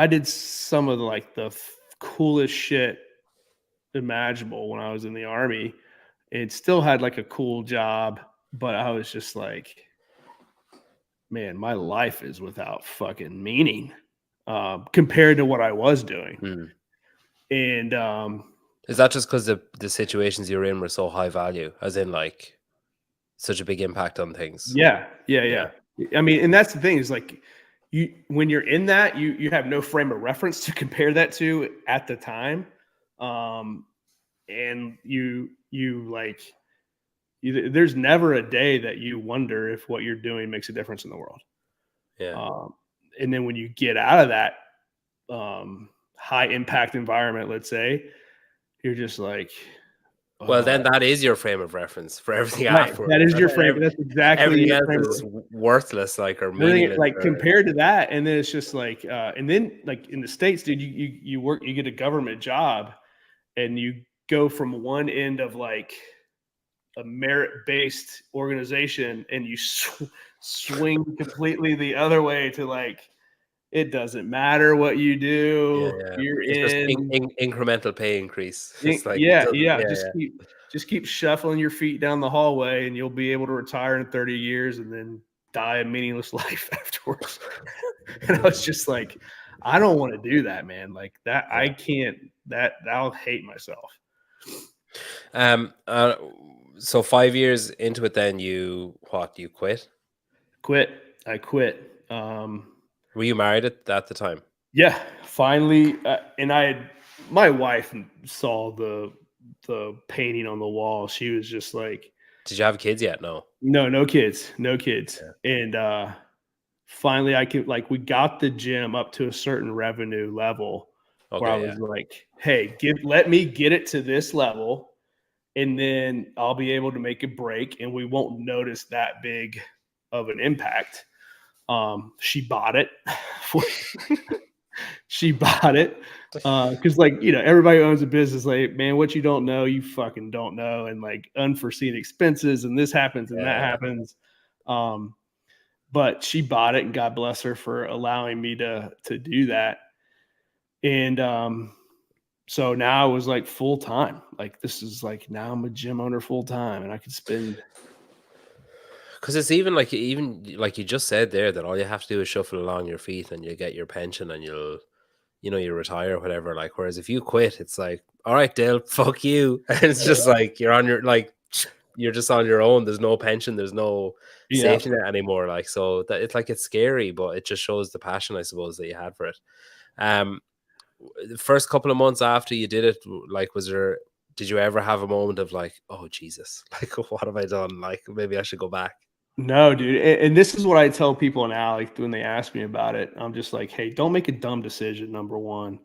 S1: did some of the coolest shit imaginable when I was in the Army. It still had like a cool job, but I was just like, man, my life is without fucking meaning compared to what I was doing.
S2: Mm.
S1: And
S2: Is that just because the situations you're in were so high value, as in like such a big impact on things?
S1: yeah. I mean, and that's the thing is like when you're in that, you have no frame of reference to compare that to at the time. And there's never a day that you wonder if what you're doing makes a difference in the world.
S2: Yeah.
S1: And then when you get out of that high impact environment, let's say, you're just like,
S2: Well, then that is your frame of reference for everything
S1: right.
S2: afterwards.
S1: That is your frame. That's exactly
S2: everything
S1: your
S2: else
S1: frame
S2: is worthless, like, or
S1: everything,
S2: meaningless.
S1: like compared to that. And then it's just like, and then like in the States, dude, you get a government job and you go from one end of like a merit-based organization and you swing completely the other way to like, it doesn't matter what you do.
S2: Yeah.
S1: You're
S2: It's
S1: in
S2: just incremental pay increase. It's like,
S1: just keep shuffling your feet down the hallway and you'll be able to retire in 30 years and then die a meaningless life afterwards. And I was just like, I don't want to do that, man. Like that,
S2: Yeah.
S1: I can't, I'll hate myself.
S2: So 5 years into it, then you quit?
S1: I quit.
S2: Were you married at the time?
S1: Yeah, finally. And my wife saw the painting on the wall. She was just like,
S2: did you have kids yet? No
S1: kids.
S2: Yeah.
S1: And finally we got the gym up to a certain revenue level where I was like, hey, let me get it to this level and then I'll be able to make a break and we won't notice that big of an impact. She bought it. She bought it because everybody owns a business. Like, man, what you don't know, you fucking don't know. And like unforeseen expenses and this happens and that happens. But she bought it and God bless her for allowing me to do that. And so now I was like full time. Like this is like now I'm a gym owner full time and I could spend.
S2: Because it's even like you just said there that all you have to do is shuffle along your feet and you get your pension and you retire or whatever. Like, whereas if you quit, it's like, all right, Dale, fuck you. And it's just like you're just on your own. There's no pension, there's no safety net anymore. Like, so that it's scary, but it just shows the passion, I suppose, that you had for it. The first couple of months after you did it, like, did you ever have a moment of like, oh Jesus, like what have I done? Like maybe I should go back.
S1: No, dude. And this is what I tell people now, like when they ask me about it, I'm just like, hey, don't make a dumb decision. Number one,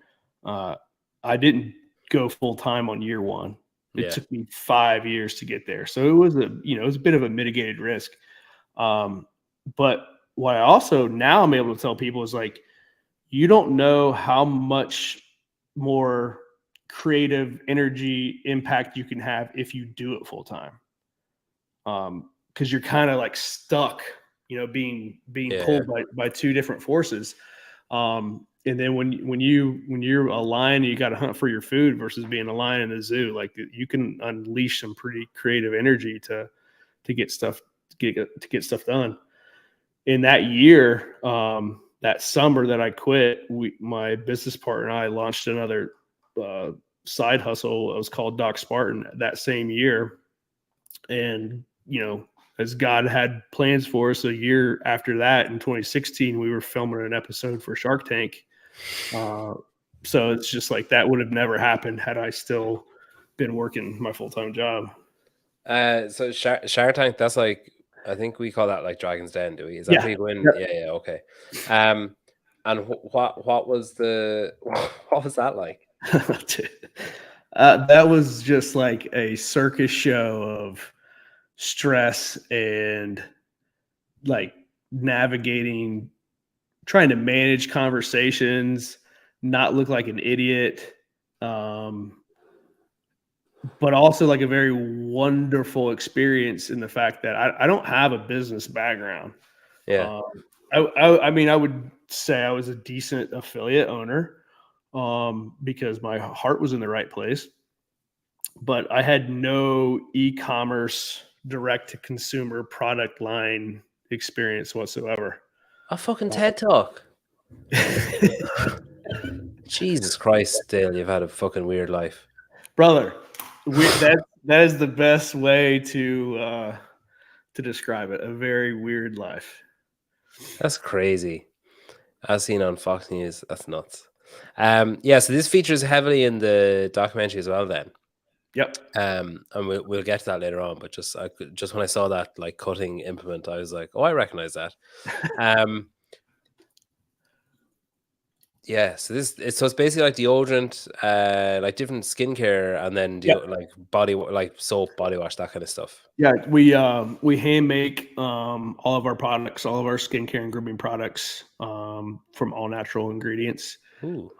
S1: I didn't go full time on year one. It took me 5 years to get there. So it was a bit of a mitigated risk. But what I also now I'm able to tell people is like, you don't know how much more creative energy impact you can have if you do it full time. Because you're kind of like stuck, being pulled by two different forces. And then when you're a lion, you got to hunt for your food versus being a lion in a zoo. Like you can unleash some pretty creative energy to get stuff done. In that year, that summer that I quit, my business partner and I launched another side hustle. It was called Doc Spartan that same year. And, as God had plans for us, a year after that, in 2016, we were filming an episode for Shark Tank. So it's just like that would have never happened had I still been working my full-time job.
S2: So Shark Tank, that's like, I think we call that like Dragon's Den, do we? Is that where you go in? Yeah, okay. And what was that like?
S1: That was just like a circus show of stress and like navigating, trying to manage conversations, not look like an idiot, but also like a very wonderful experience in the fact that I don't have a business background.
S2: Yeah.
S1: I mean, I would say I was a decent affiliate owner because my heart was in the right place, but I had no e-commerce direct to consumer product line experience whatsoever.
S2: A fucking TED Talk. Jesus Christ, Dale, you've had a fucking weird life.
S1: Brother, that is the best way to describe it. A very weird life.
S2: That's crazy. As seen on Fox News, that's nuts. Yeah, so this features heavily in the documentary as well then.
S1: Yep.
S2: And we'll get to that later on, but just when I saw that like cutting implement, I was like, oh, I recognize that. Yeah, so it's basically like deodorant, like different skincare, and then like like soap, body wash, that kind of stuff.
S1: Yeah, we hand make all of our products, all of our skincare and grooming products from all natural ingredients.
S2: Ooh.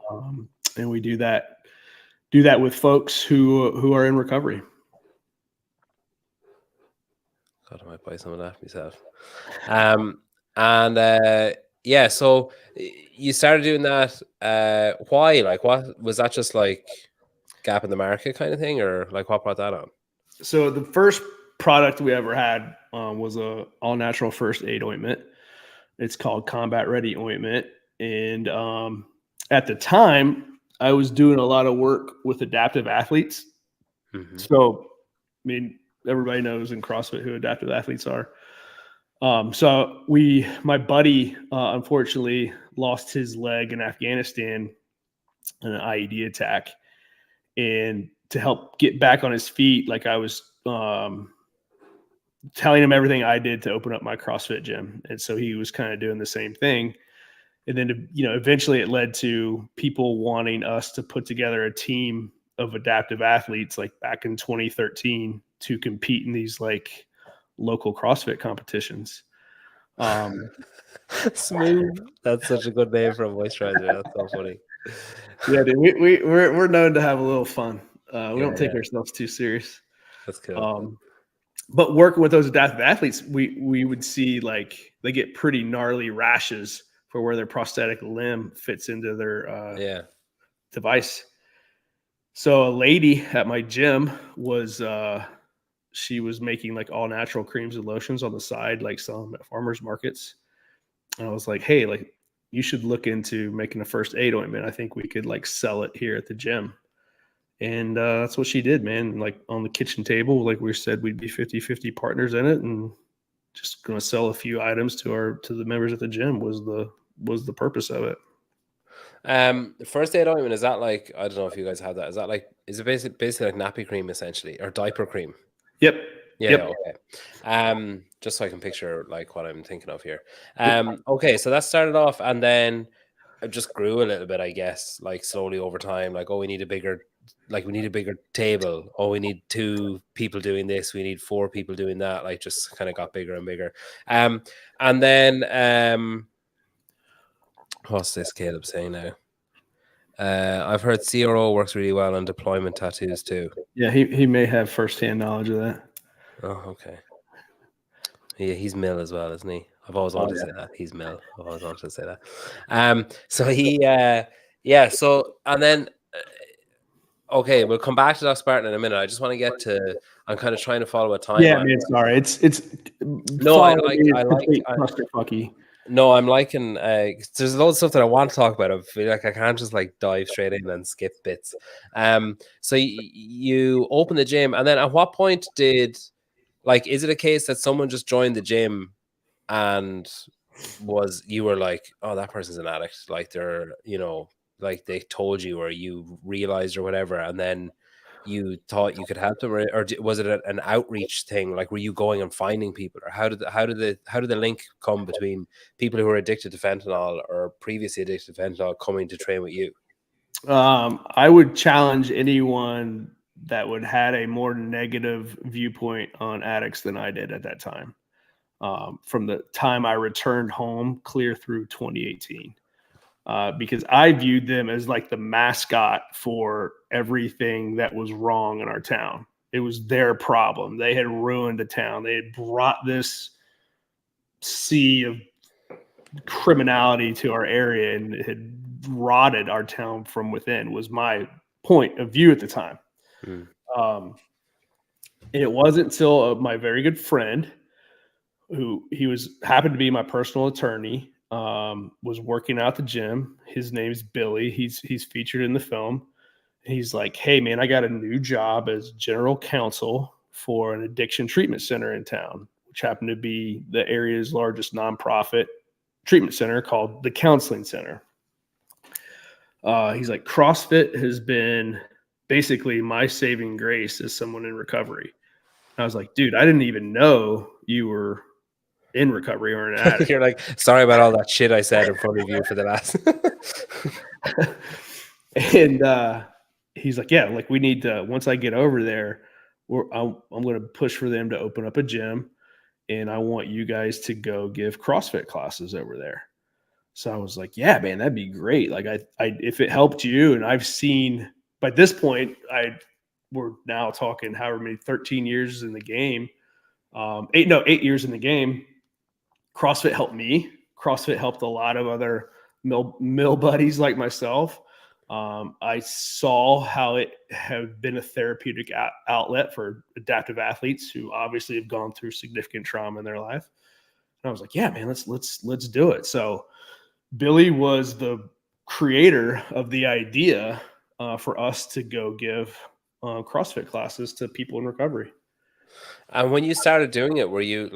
S1: And we do that with folks who are in recovery.
S2: God, I might buy some of that myself. Yeah, so you started doing that. Why? Like, what was that? Just like gap in the market kind of thing, or like what brought that on?
S1: So the first product we ever had was a all natural first aid ointment. It's called Combat Ready Ointment, and at the time I was doing a lot of work with adaptive athletes. Mm-hmm. So, I mean, everybody knows in CrossFit who adaptive athletes are. So my buddy, unfortunately lost his leg in Afghanistan in an IED attack, and to help get back on his feet, like I was telling him everything I did to open up my CrossFit gym. And so he was kind of doing the same thing. And then, eventually it led to people wanting us to put together a team of adaptive athletes, like back in 2013, to compete in these like local CrossFit competitions.
S2: Smooth. That's such a good name for a moisturizer. That's so funny.
S1: Yeah, dude, we're known to have a little fun. We don't take ourselves too serious.
S2: That's cool.
S1: But working with those adaptive athletes, we would see like they get pretty gnarly rashes for where their prosthetic limb fits into their device. So a lady at my gym was she was making like all natural creams and lotions on the side, like selling them at farmers markets. And I was like, hey, like you should look into making a first aid ointment. I think we could like sell it here at the gym. And that's what she did, man. Like on the kitchen table, like we said, we'd be 50-50 partners in it, and just going to sell a few items to the members at the gym was the purpose of it.
S2: The first aid ointment, is that like, I don't know if you guys have that. Is that like, is it basically like nappy cream essentially, or diaper cream?
S1: Yep.
S2: Yeah.
S1: Yep.
S2: Okay. Just so I can picture like what I'm thinking of here. Okay. So that started off, and then it just grew a little bit, I guess, like slowly over time. Like, oh, we need a bigger table. Oh, we need 2 people doing this. We need 4 people doing that. Like, just kind of got bigger and bigger. And then what's this Caleb saying now? I've heard CRO works really well on deployment tattoos too.
S1: Yeah, he may have firsthand knowledge of that.
S2: Oh, okay. Yeah, he's Mill as well, isn't he? I've always wanted to say that. He's Mill. I've always wanted to say that. So he, so, and then, okay, we'll come back to Doc Spartan in a minute. I just want to get to, I'm kind of trying to follow a timeline.
S1: Yeah, man, sorry. It's
S2: no, I like
S1: clusterfucky.
S2: No, I'm liking, there's loads of stuff that I want to talk about. I feel like I can't just like dive straight in and skip bits. So you open the gym, and then at what point is it a case that someone just joined the gym and you were like, oh, that person's an addict, like they're, like they told you, or you realized or whatever, and then you thought you could help them, or was it an outreach thing? Like, were you going and finding people, or how did the link come between people who are addicted to fentanyl or previously addicted to fentanyl coming to train with you?
S1: I would challenge anyone that would had a more negative viewpoint on addicts than I did at that time. From the time I returned home clear through 2018. Because I viewed them as like the mascot for everything that was wrong in our town. It was their problem. They had ruined the town. They had brought this sea of criminality to our area, and it had rotted our town from within, was my point of view at the time. And it wasn't until my very good friend who happened to be my personal attorney, was working out at the gym. His name's Billy. He's featured in the film. He's like, hey man, I got a new job as general counsel for an addiction treatment center in town, which happened to be the area's largest nonprofit treatment center called the Counseling Center. He's like, CrossFit has been basically my saving grace as someone in recovery. I was like, dude, I didn't even know you were in recovery or an addict.
S2: You're like, sorry about all that shit I said in front of you for the last.
S1: And he's like, yeah, like we need to, once I get over there, I'm going to push for them to open up a gym, and I want you guys to go give CrossFit classes over there. So I was like, yeah, man, that'd be great. Like I if it helped you, and I've seen by this point, we're now talking however many 13 years in the game. 8 years in the game. CrossFit helped me. CrossFit helped a lot of other mill buddies like myself. I saw how it had been a therapeutic outlet for adaptive athletes who obviously have gone through significant trauma in their life. And I was like, yeah, man, let's do it. So Billy was the creator of the idea for us to go give CrossFit classes to people in recovery.
S2: And when you started doing it, were you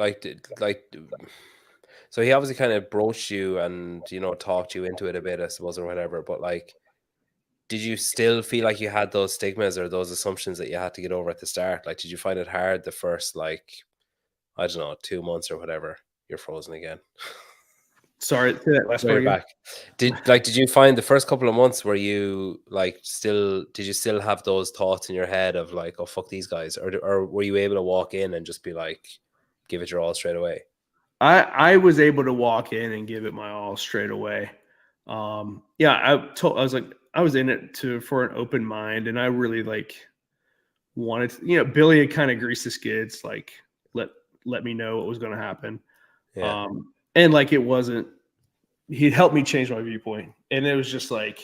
S2: so he obviously kind of broached you and, talked you into it a bit, I suppose, or whatever. But like, did you still feel like you had those stigmas or those assumptions that you had to get over at the start? Like, did you find it hard the first, I don't know, 2 months or whatever? You're frozen again.
S1: Sorry, say that last part
S2: back. Did you find the first couple of months were you did you still have those thoughts in your head of like, oh fuck these guys, or were you able to walk in and just be like, give it your all straight away?
S1: I was able to walk in and give it my all straight away. I was like, I was in it for an open mind, and I really wanted to, Billy had kind of greased the skids, like let me know what was going to happen.
S2: Yeah.
S1: And like, it wasn't, he'd helped me change my viewpoint. And it was just like,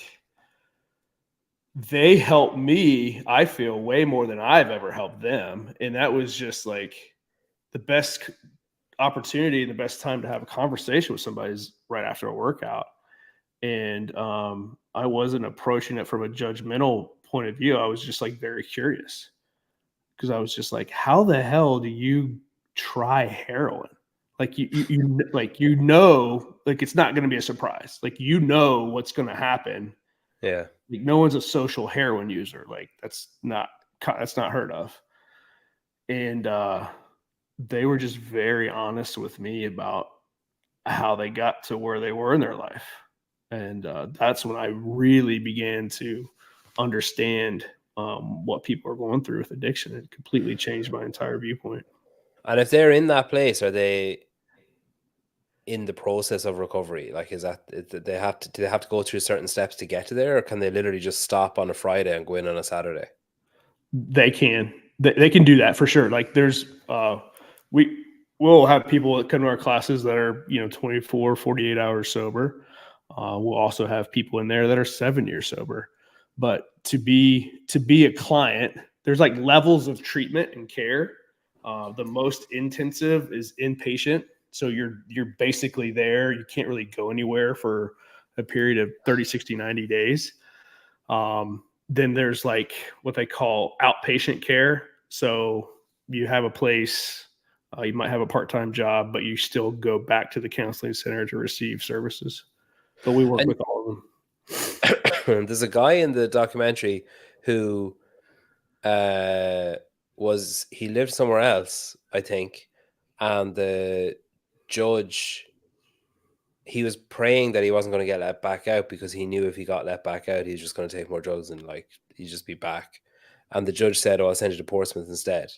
S1: they helped me, I feel, way more than I've ever helped them. And that was just like the best opportunity, the best time to have a conversation with somebody is right after a workout. And I wasn't approaching it from a judgmental point of view. I was just like very curious, because I was just like, how the hell do you try heroin? Like like it's not going to be a surprise. Like, what's going to happen.
S2: Yeah.
S1: Like, no one's a social heroin user. Like, that's not heard of. And they were just very honest with me about how they got to where they were in their life. And that's when I really began to understand what people are going through with addiction. It completely changed my entire viewpoint.
S2: And if they're in that place, are they in the process of recovery? Like, do they have to go through certain steps to get to there, or can they literally just stop on a Friday and go in on a Saturday?
S1: They can do that for sure. Like, there's we'll have people that come to our classes that are 24, 48 hours sober. We'll also have people in there that are 7 years sober. But to be a client, there's like levels of treatment and care. The most intensive is inpatient. So you're basically there. You can't really go anywhere for a period of 30, 60, 90 days. Then there's like what they call outpatient care. So you have a place, you might have a part-time job, but you still go back to the counseling center to receive services. But we work with all of
S2: them. There's a guy in the documentary who he lived somewhere else, I think, and the judge, he was praying that he wasn't going to get let back out, because he knew if he got let back out, he was just going to take more drugs and like he'd just be back. And the judge said, "Oh, I'll send you to Portsmouth instead."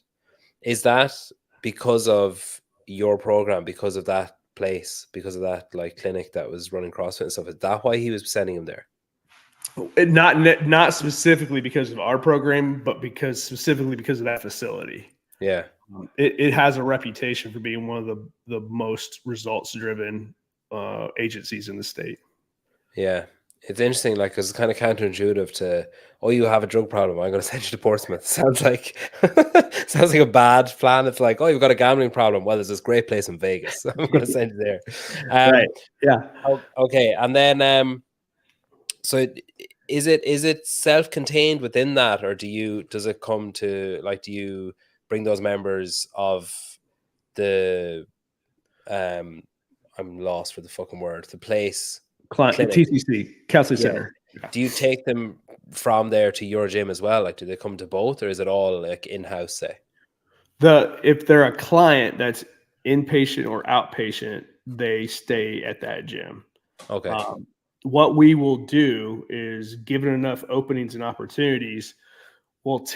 S2: Is that because of your program, because of that place, because of that like clinic that was running CrossFit and stuff? Is that why he was sending him there?
S1: Not specifically because of our program, but specifically because of that facility.
S2: Yeah.
S1: It has a reputation for being one of the most results driven agencies in the state.
S2: Yeah. It's interesting, like, because it's kind of counterintuitive to, oh, you have a drug problem, I'm going to send you to Portsmouth. Sounds like sounds like a bad plan. It's like, oh, you've got a gambling problem. Well, there's this great place in Vegas. I'm going to send you there.
S1: Right. Yeah.
S2: Okay, and then so is it self-contained within that, or does it come to, like, do you bring those members of the I'm lost for the fucking word, the place, clinic,
S1: TCC, Counseling
S2: yeah,
S1: Center.
S2: do you take them from there to your gym as well? Like, do they come to both, or is it all like in-house, say?
S1: If they're a client that's inpatient or outpatient, they stay at that gym.
S2: Okay.
S1: What we will do is, given enough openings and opportunities, once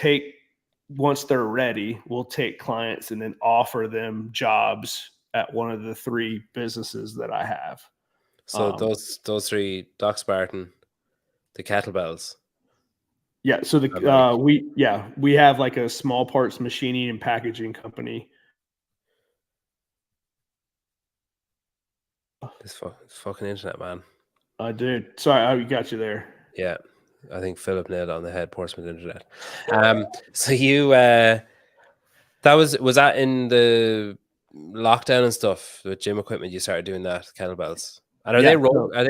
S1: they're ready, we'll take clients and then offer them jobs at one of the 3 businesses that I have.
S2: So those 3, Doc Spartan, the kettlebells.
S1: Yeah. So we have like a small parts machining and packaging company.
S2: This fucking internet, man.
S1: Dude, sorry, I got you there.
S2: Yeah, I think Philip nailed it on the head. Portsmouth internet. So you was that in the lockdown and stuff with gym equipment? You started doing that, kettlebells, and are they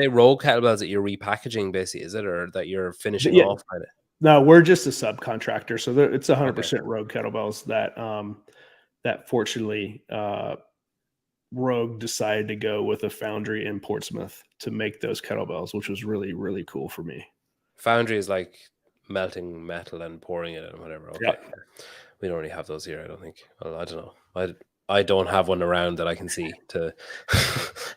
S2: rogue kettlebells that you're repackaging, basically? Is it, or that you're finishing off kind of?
S1: No, we're just a subcontractor, so it's 100% Rogue kettlebells that fortunately Rogue decided to go with a foundry in Portsmouth to make those kettlebells, which was really, really cool for me.
S2: Foundry is like melting metal and pouring it and whatever. Okay. Yep. We don't really have those here, I don't think. Well, I don't know. I don't have one around that I can see to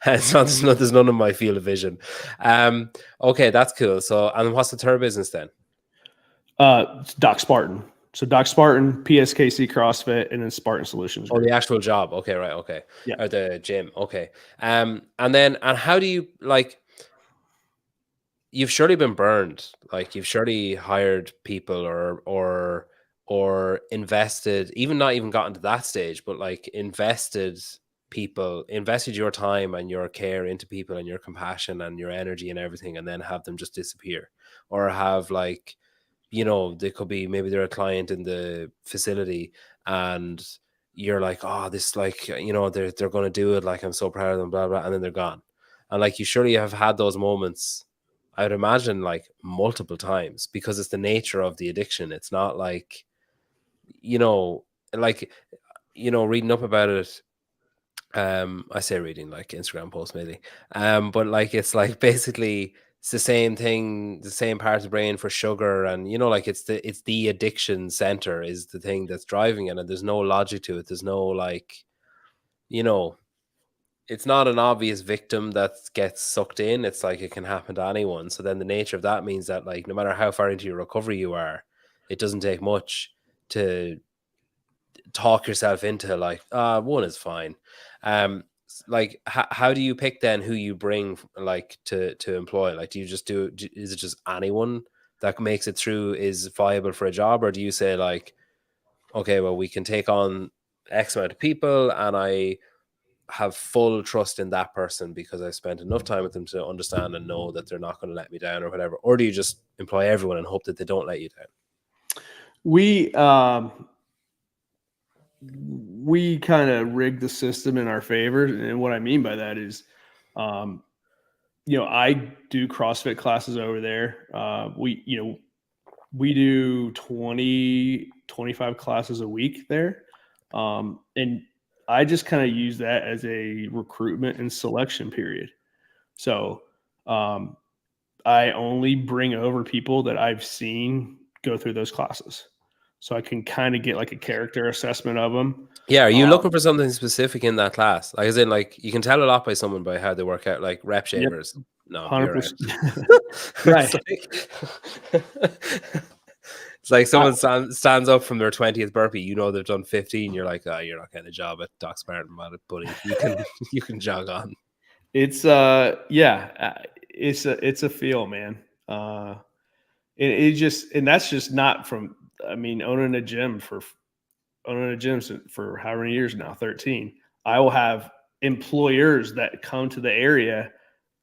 S2: there's none of my field of vision. Okay, that's cool. So, and what's the third business then?
S1: Doc Spartan. So Doc Spartan, PSKC CrossFit, and then Spartan Solutions Group.
S2: Oh, the actual job. Okay, right. Okay. Yeah. Or the gym. Okay. And how do you, like, you've surely been burned. Like, you've surely hired people or invested, even not even gotten to that stage, but like invested your time and your care into people and your compassion and your energy and everything, and then have them just disappear, or have, like, they could be, maybe they're a client in the facility and you're like, oh, this, like, they're going to do it, like, I'm so proud of them, blah, blah, and then they're gone. And like, you surely have had those moments, I would imagine, like, multiple times, because it's the nature of the addiction. It's not like, reading up about it. I say reading, like Instagram posts maybe. But like, it's like, basically it's the same thing, the same part of the brain for sugar, and like, it's the addiction center is the thing that's driving it, and there's no logic to it. There's no, like, it's not an obvious victim that gets sucked in. It's like, it can happen to anyone. So then the nature of that means that, like, no matter how far into your recovery you are, it doesn't take much to talk yourself into, like, one is fine. Like, how do you pick then who you bring, like, to employ? Like, do you just is it just anyone that makes it through is viable for a job, or do you say, like, okay, well, we can take on X amount of people and I have full trust in that person because I've spent enough time with them to understand and know that they're not going to let me down or whatever? Or do you just employ everyone and hope that they don't let you down?
S1: We kind of rig the system in our favor. And what I mean by that is, I do CrossFit classes over there. We do 20, 25 classes a week there. And I just kind of use that as a recruitment and selection period. So I only bring over people that I've seen go through those classes. So I can kind of get like a character assessment of them.
S2: Yeah, are you looking for something specific in that class? Like, as in, like, you can tell a lot by someone by how they work out, like rep shavers. Yep. No, 100%. Right. It's like someone stands up from their 20th burpee. They've done 15. You're like, oh, you're not getting a job at Doc Spartan, buddy. You can jog on.
S1: It's it's a feel, man. And that's just not from, owning a gym for how many years now? 13. I will have employers that come to the area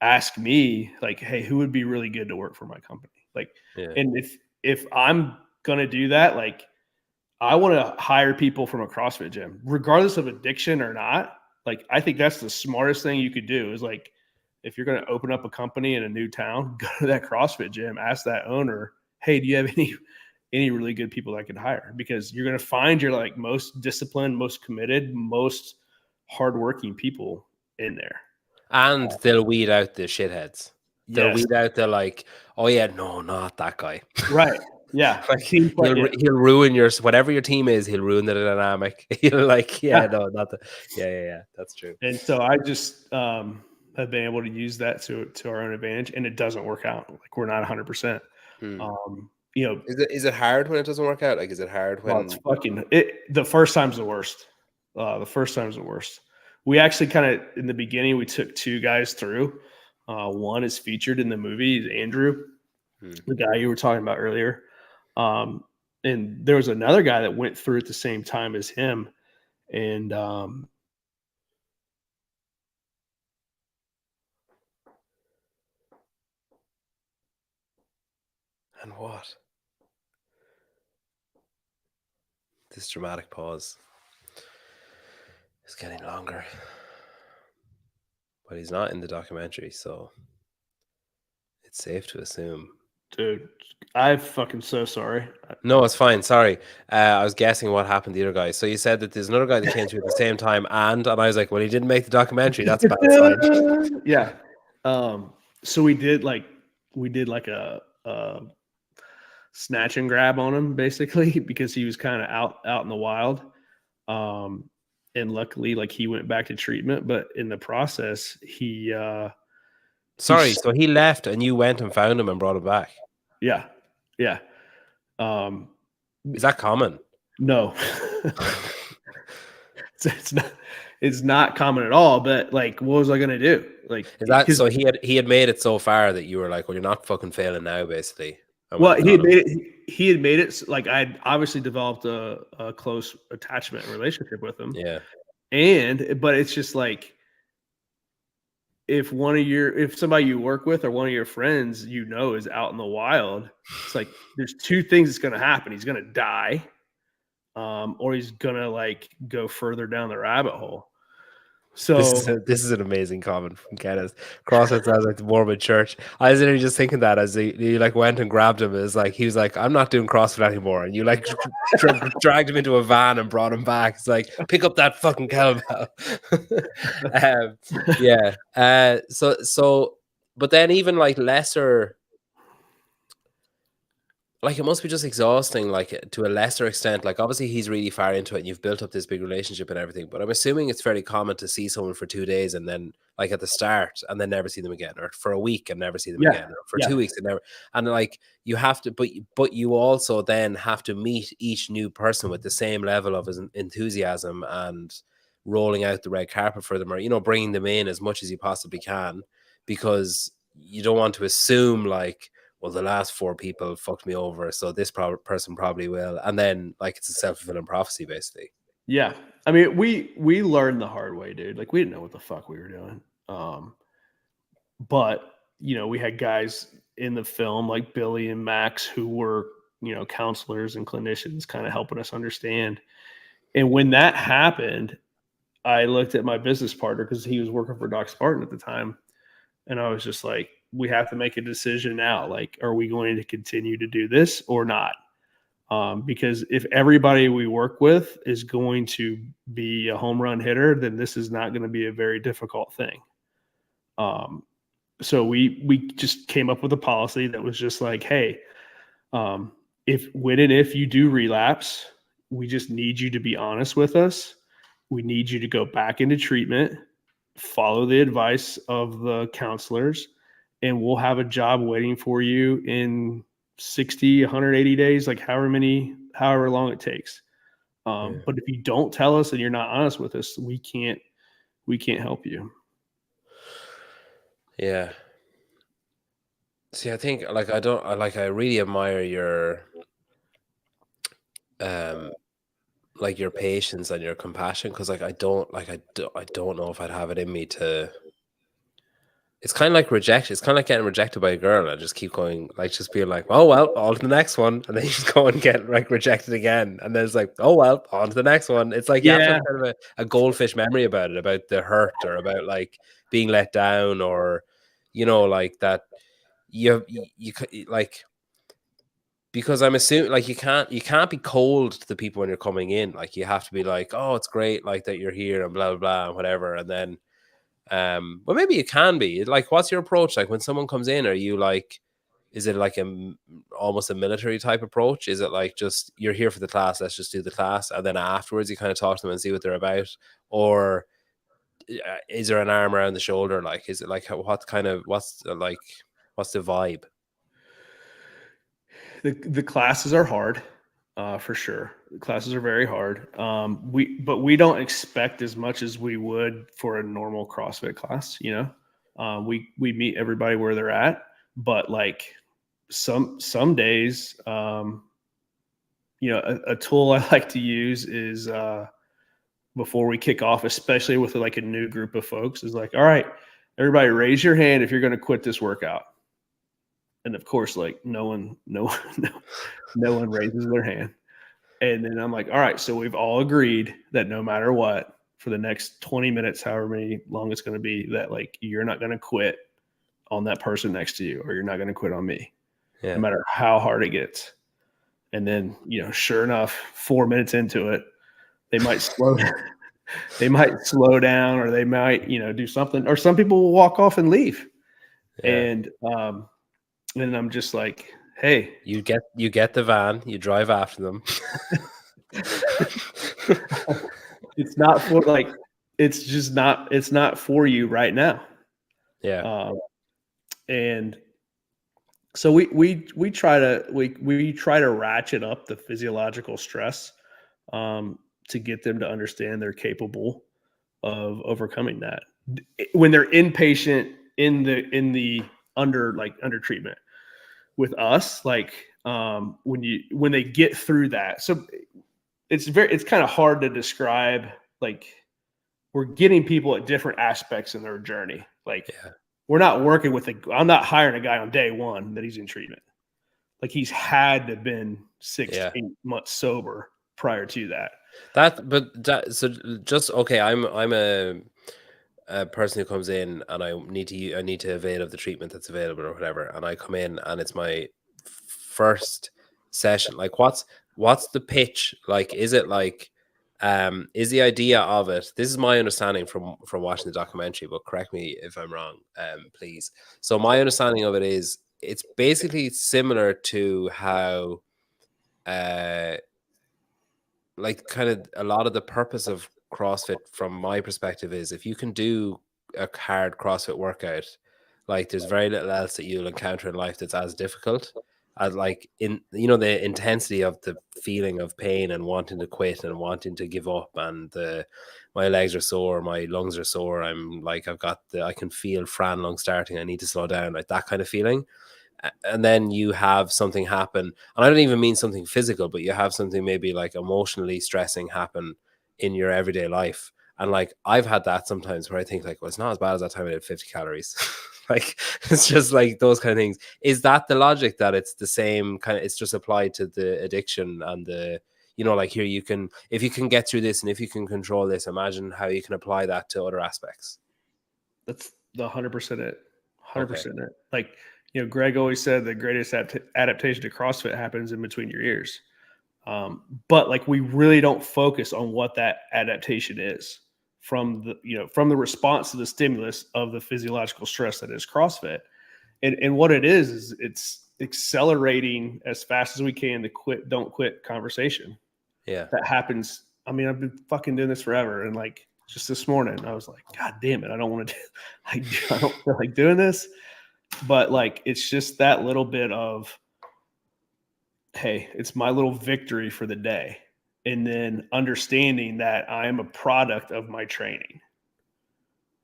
S1: ask me like, hey, who would be really good to work for my company? Like,
S2: Yeah.
S1: and if I'm gonna do that, like I want to hire people from a CrossFit gym, regardless of addiction or not. Like, I think that's the smartest thing you could do is like, if you're going to open up a company in a new town, go to that CrossFit gym, ask that owner, hey, do you have any really good people I could hire? Because you're going to find your like most disciplined, most committed, most hardworking people in there.
S2: And they'll weed out the shitheads. They'll
S1: Yes.
S2: weed out the like, oh yeah, no, not that guy.
S1: Right. Yeah.
S2: Like,
S1: Team play, yeah.
S2: he'll ruin your whatever your team is. He'll ruin the dynamic. He'll like, yeah,
S1: Yeah.
S2: no, not the, yeah. That's true.
S1: And so I just have been able to use that to our own advantage, and it doesn't work out. Like we're not 100%. You know,
S2: Is it hard when it doesn't work out? Like, is it hard when
S1: it's fucking it? The first time's the worst. The first time's the worst. We actually kind of in the beginning we took 2 guys through. One is featured in the movie, Andrew, the guy you were talking about earlier. And there was another guy that went through at the same time as him, and
S2: and what? This dramatic pause is getting longer. But he's not in the documentary, so it's safe to assume.
S1: dude, I'm fucking so sorry.
S2: No, it's fine. Sorry. I was guessing what happened to the other guy. So you said that there's another guy that came through at the same time, and I was like, well, he didn't make the documentary. That's a bad sign.
S1: Yeah. So we did like a snatch and grab on him basically because he was kind of out in the wild. And luckily, like he went back to treatment, but in the process, he
S2: Sorry, so he left and you went and found him and brought him back.
S1: Yeah.
S2: Is that common?
S1: No. it's not common at all, but like what was I gonna do? Like
S2: is that so he had made it so far that you were like, well, you're not fucking failing now, basically.
S1: Well, he had made it like I'd obviously developed a close attachment and relationship with him.
S2: Yeah.
S1: But it's just like if somebody you work with or one of your friends is out in the wild, it's like there's 2 things that's gonna happen. He's gonna die, or he's gonna like go further down the rabbit hole. So
S2: this is an amazing comment from Kenneth. CrossFit sounds like the Mormon church. I was literally just thinking that as you like went and grabbed him, is like he was like, I'm not doing CrossFit anymore, and you like dragged him into a van and brought him back. It's like, pick up that fucking kettlebell. Yeah. So but then even like lesser, like it must be just exhausting, like to a lesser extent. Like obviously he's really far into it and you've built up this big relationship and everything, but I'm assuming it's fairly common to see someone for 2 days and then like at the start and then never see them again, or for a week and never see them again, or for 2 weeks and never, and like you have to, but you also then have to meet each new person with the same level of enthusiasm and rolling out the red carpet for them, or bringing them in as much as you possibly can, because you don't want to assume like, well, the last 4 people fucked me over, so this person probably will. And then, like, it's a self-fulfilling prophecy, basically.
S1: Yeah. I mean, we learned the hard way, dude. Like, we didn't know what the fuck we were doing. But, we had guys in the film like Billy and Max who were, counselors and clinicians kind of helping us understand. And when that happened, I looked at my business partner because he was working for Doc Spartan at the time. And I was just like, we have to make a decision now. Like, are we going to continue to do this or not? Because if everybody we work with is going to be a home run hitter, then this is not going to be a very difficult thing. So we just came up with a policy that was just like, hey, if you do relapse, we just need you to be honest with us. We need you to go back into treatment, follow the advice of the counselors, and we'll have a job waiting for you in 60, 180 days, like however long it takes. But if you don't tell us and you're not honest with us, we can't help you.
S2: Yeah. See, I think I really admire your like your patience and your compassion, because like I don't know if I'd have it in me to it's kind of like rejection. It's kind of like getting rejected by a girl and just keep going, like just being like, oh well, on to the next one, and then you just go and get like rejected again, and then it's like, oh well, on to the next one. It's like you have to have kind of a goldfish memory about it, about the hurt or about like being let down, or like that. You like, because I'm assuming like you can't be cold to the people when you're coming in. Like you have to be like, oh, it's great, like that you're here and blah blah blah and whatever, and then. Well, maybe it can be like, what's your approach like when someone comes in? Are you like, is it like almost a military type approach? Is it like just you're here for the class, let's just do the class, and then afterwards you kind of talk to them and see what they're about, or is there an arm around the shoulder? Like, is it like what's the vibe?
S1: The classes are hard, for sure. The classes are very hard. We don't expect as much as we would for a normal CrossFit class. We meet everybody where they're at, but like some days, a tool I like to use is before we kick off, especially with like a new group of folks, is like, all right, everybody raise your hand if you're going to quit this workout. And of course, like no one raises their hand. And then I'm like, all right, so we've all agreed that no matter what, for the next 20 minutes, however many long it's going to be, that like you're not going to quit on that person next to you, or you're not going to quit on me, no matter how hard it gets. And then, sure enough, 4 minutes into it, they might slow down. They might slow down, or they might, do something, or some people will walk off and leave. And I'm just like, hey,
S2: you get the van, you drive after them.
S1: It's not for like, it's not for you right now.
S2: Yeah.
S1: And so we try to ratchet up the physiological stress, to get them to understand they're capable of overcoming that when they're inpatient in the under treatment with us. Like, when they get through that, so it's kind of hard to describe. Like, we're getting people at different aspects in their journey. Like, we're not working with I'm not hiring a guy on day one that he's in treatment. Like, he's had to have been 6 to 8 months sober prior to that.
S2: So just okay. I'm a person who comes in and I need to avail of the treatment that's available or whatever, and I come in and it's my first session. Like, what's the pitch? Like, is it like, is the idea of it? This is my understanding from watching the documentary, but correct me if I'm wrong, please. So my understanding of it is it's basically similar to how, like, kind of a lot of the purpose of CrossFit from my perspective is if you can do a hard CrossFit workout, like there's very little else that you'll encounter in life that's as difficult as like the intensity of the feeling of pain and wanting to quit and wanting to give up, and my legs are sore, my lungs are sore, I'm like, I can feel Fran lung starting, I need to slow down, like that kind of feeling. And then you have something happen, and I don't even mean something physical, but you have something maybe like emotionally stressing happen in your everyday life. And like, I've had that sometimes where I think like, well, it's not as bad as that time I did 50 calories. Like, it's just like those kind of things. Is that the logic, that it's the same kind of, it's just applied to the addiction and the, like, here you can, if you can get through this and if you can control this, imagine how you can apply that to other aspects.
S1: That's the 100% it. 100% it. Like, Greg always said the greatest adaptation to CrossFit happens in between your ears. But like, we really don't focus on what that adaptation is from the response to the stimulus of the physiological stress that is CrossFit. And what it is it's accelerating as fast as we can the don't quit conversation.
S2: Yeah.
S1: That happens. I mean, I've been fucking doing this forever. And like, just this morning, I was like, God damn it, I don't want to I don't feel like doing this. But like, it's just that little bit of, hey, it's my little victory for the day. And then understanding that I am a product of my training.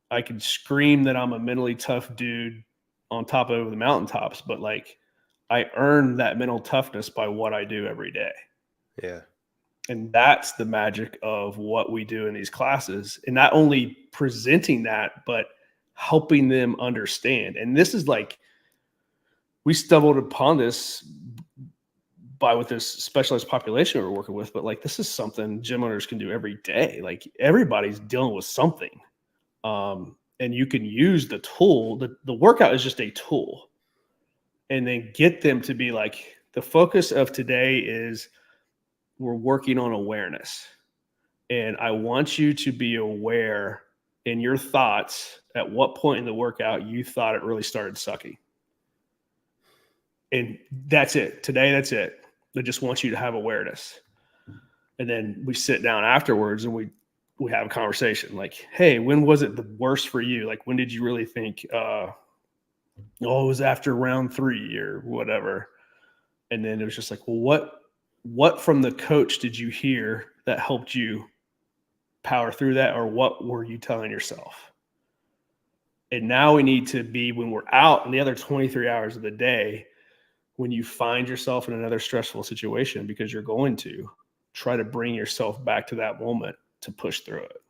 S1: I can scream that I'm a mentally tough dude on top of the mountaintops, but like, I earn that mental toughness by what I do every day.
S2: Yeah.
S1: And that's the magic of what we do in these classes. And not only presenting that, but helping them understand. And this is like, we stumbled upon this with this specialized population we're working with, but like, this is something gym owners can do every day. Like, everybody's dealing with something. And you can use the tool. The workout is just a tool, and then get them to be like, the focus of today is we're working on awareness. And I want you to be aware in your thoughts at what point in the workout you thought it really started sucking. And that's it. Today, that's it. I just want you to have awareness. And then we sit down afterwards and we have a conversation like, hey, when was it the worst for you? Like, when did you really think, it was after round 3 or whatever. And then it was just like, well, what from the coach did you hear that helped you power through that? Or what were you telling yourself? And now we need to be, when we're out in the other 23 hours of the day, when you find yourself in another stressful situation, because you're going to try to bring yourself back to that moment to push through it.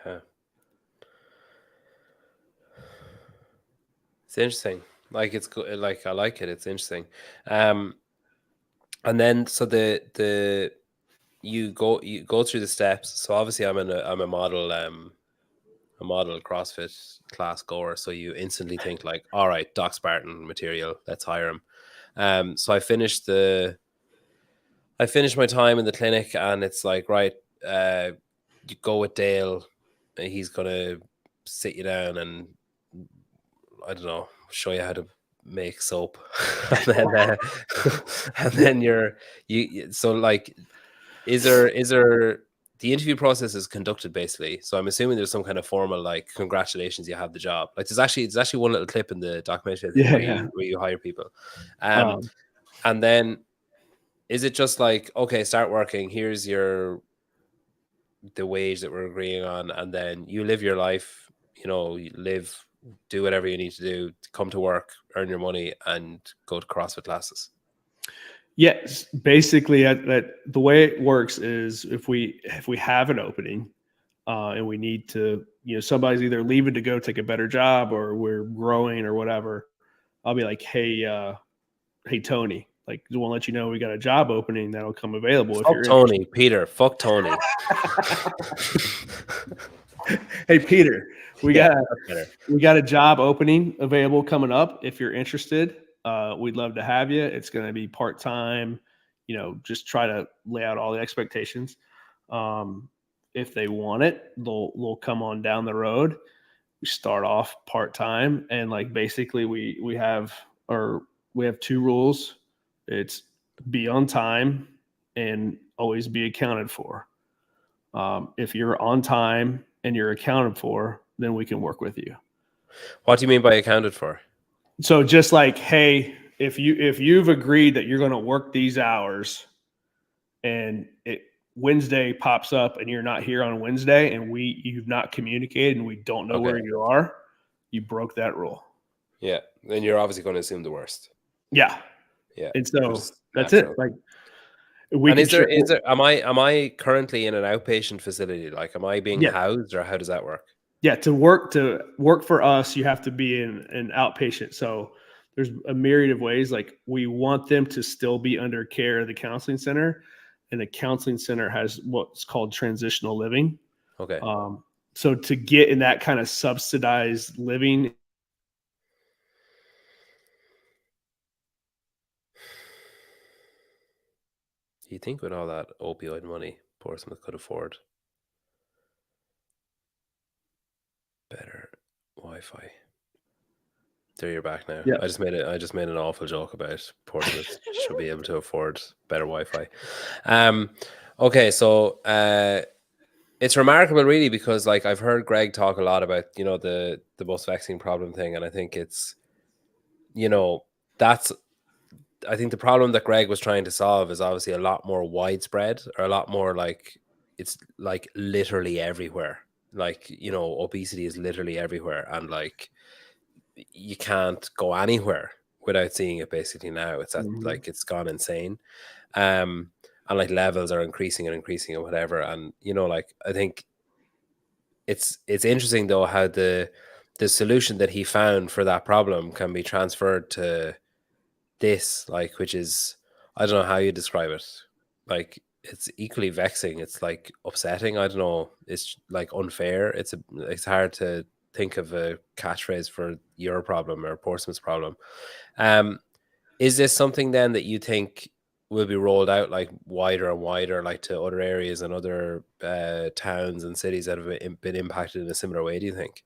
S2: Yeah. It's interesting. Like, it's good. Like, I like it. It's interesting. And then, so you go through the steps. So obviously I'm a model CrossFit class goer. So you instantly think like, all right, Doc Spartan material, let's hire him. So I finished my time in the clinic, and it's like, right, you go with Dale. He's gonna sit you down and, I don't know, show you how to make soap. and then you so like, is there the interview process is conducted basically, so I'm assuming there's some kind of formal like, congratulations, you have the job. Like, there's actually one little clip in the documentary, I think, where you hire people. And then is it just like, okay, start working, here's the wage that we're agreeing on, and then you live your life, you do whatever you need to do, come to work, earn your money, and go to CrossFit classes?
S1: Yes, basically, that the way it works is, if we have an opening, and we need to, somebody's either leaving to go take a better job, or we're growing or whatever, I'll be like, hey Tony, like, I want to let you know we got a job opening that'll come available.
S2: Fuck
S1: if you're
S2: Tony,
S1: interested.
S2: Peter. Fuck Tony.
S1: Hey Peter, we got a job opening available coming up. If you're interested, we'd love to have you. It's going to be part-time. Just try to lay out all the expectations. If they want it, they'll come on down the road. We start off part-time, and like, basically we have 2 rules. It's be on time and always be accounted for. If you're on time and you're accounted for, then we can work with you.
S2: What do you mean by accounted for?
S1: So just like, hey, if you've agreed that you're going to work these hours, and Wednesday pops up and you're not here on Wednesday, and you've not communicated and we don't know where you are, you broke that rule.
S2: Yeah. Then you're obviously going to assume the worst.
S1: Yeah.
S2: Yeah.
S1: And so that's it. Like,
S2: am I currently in an outpatient facility? Like, am I being housed, or how does that work?
S1: Yeah. To work for us, you have to be in an outpatient. So there's a myriad of ways. Like, we want them to still be under care of the counseling center, and the counseling center has what's called transitional living.
S2: Okay.
S1: So to get in that kind of subsidized living.
S2: You think with all that opioid money Portsmouth could afford better Wi-Fi? There, you're back now.
S1: Yeah.
S2: I just made an awful joke about Portsmouth should be able to afford better Wi-Fi. Okay, so it's remarkable, really, because like, I've heard Greg talk a lot about the bus vexing problem thing, and I think it's I think the problem that Greg was trying to solve is obviously a lot more widespread, or a lot more like, it's like literally everywhere. Like, obesity is literally everywhere, and like, you can't go anywhere without seeing it basically now. It's like, it's gone insane. And like, levels are increasing and whatever. And like, I think it's interesting though how the solution that he found for that problem can be transferred to this, like, which is, I don't know how you describe it. Like, it's equally vexing. It's like upsetting. I don't know. It's like unfair. It's hard to think of a catchphrase for your problem or Portsmouth's problem. Is this something then that you think will be rolled out like wider and wider, like to other areas and other towns and cities that have been impacted in a similar way, do you think?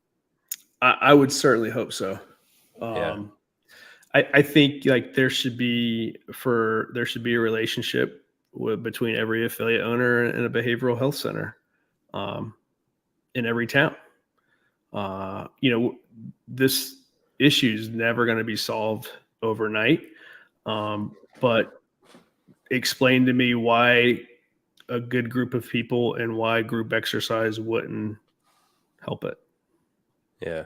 S1: I would certainly hope so.
S2: Yeah.
S1: I think like there should be a relationship between every affiliate owner and a behavioral health center in every town. This issue is never going to be solved overnight. But explain to me why a good group of people and why group exercise wouldn't help it.
S2: Yeah.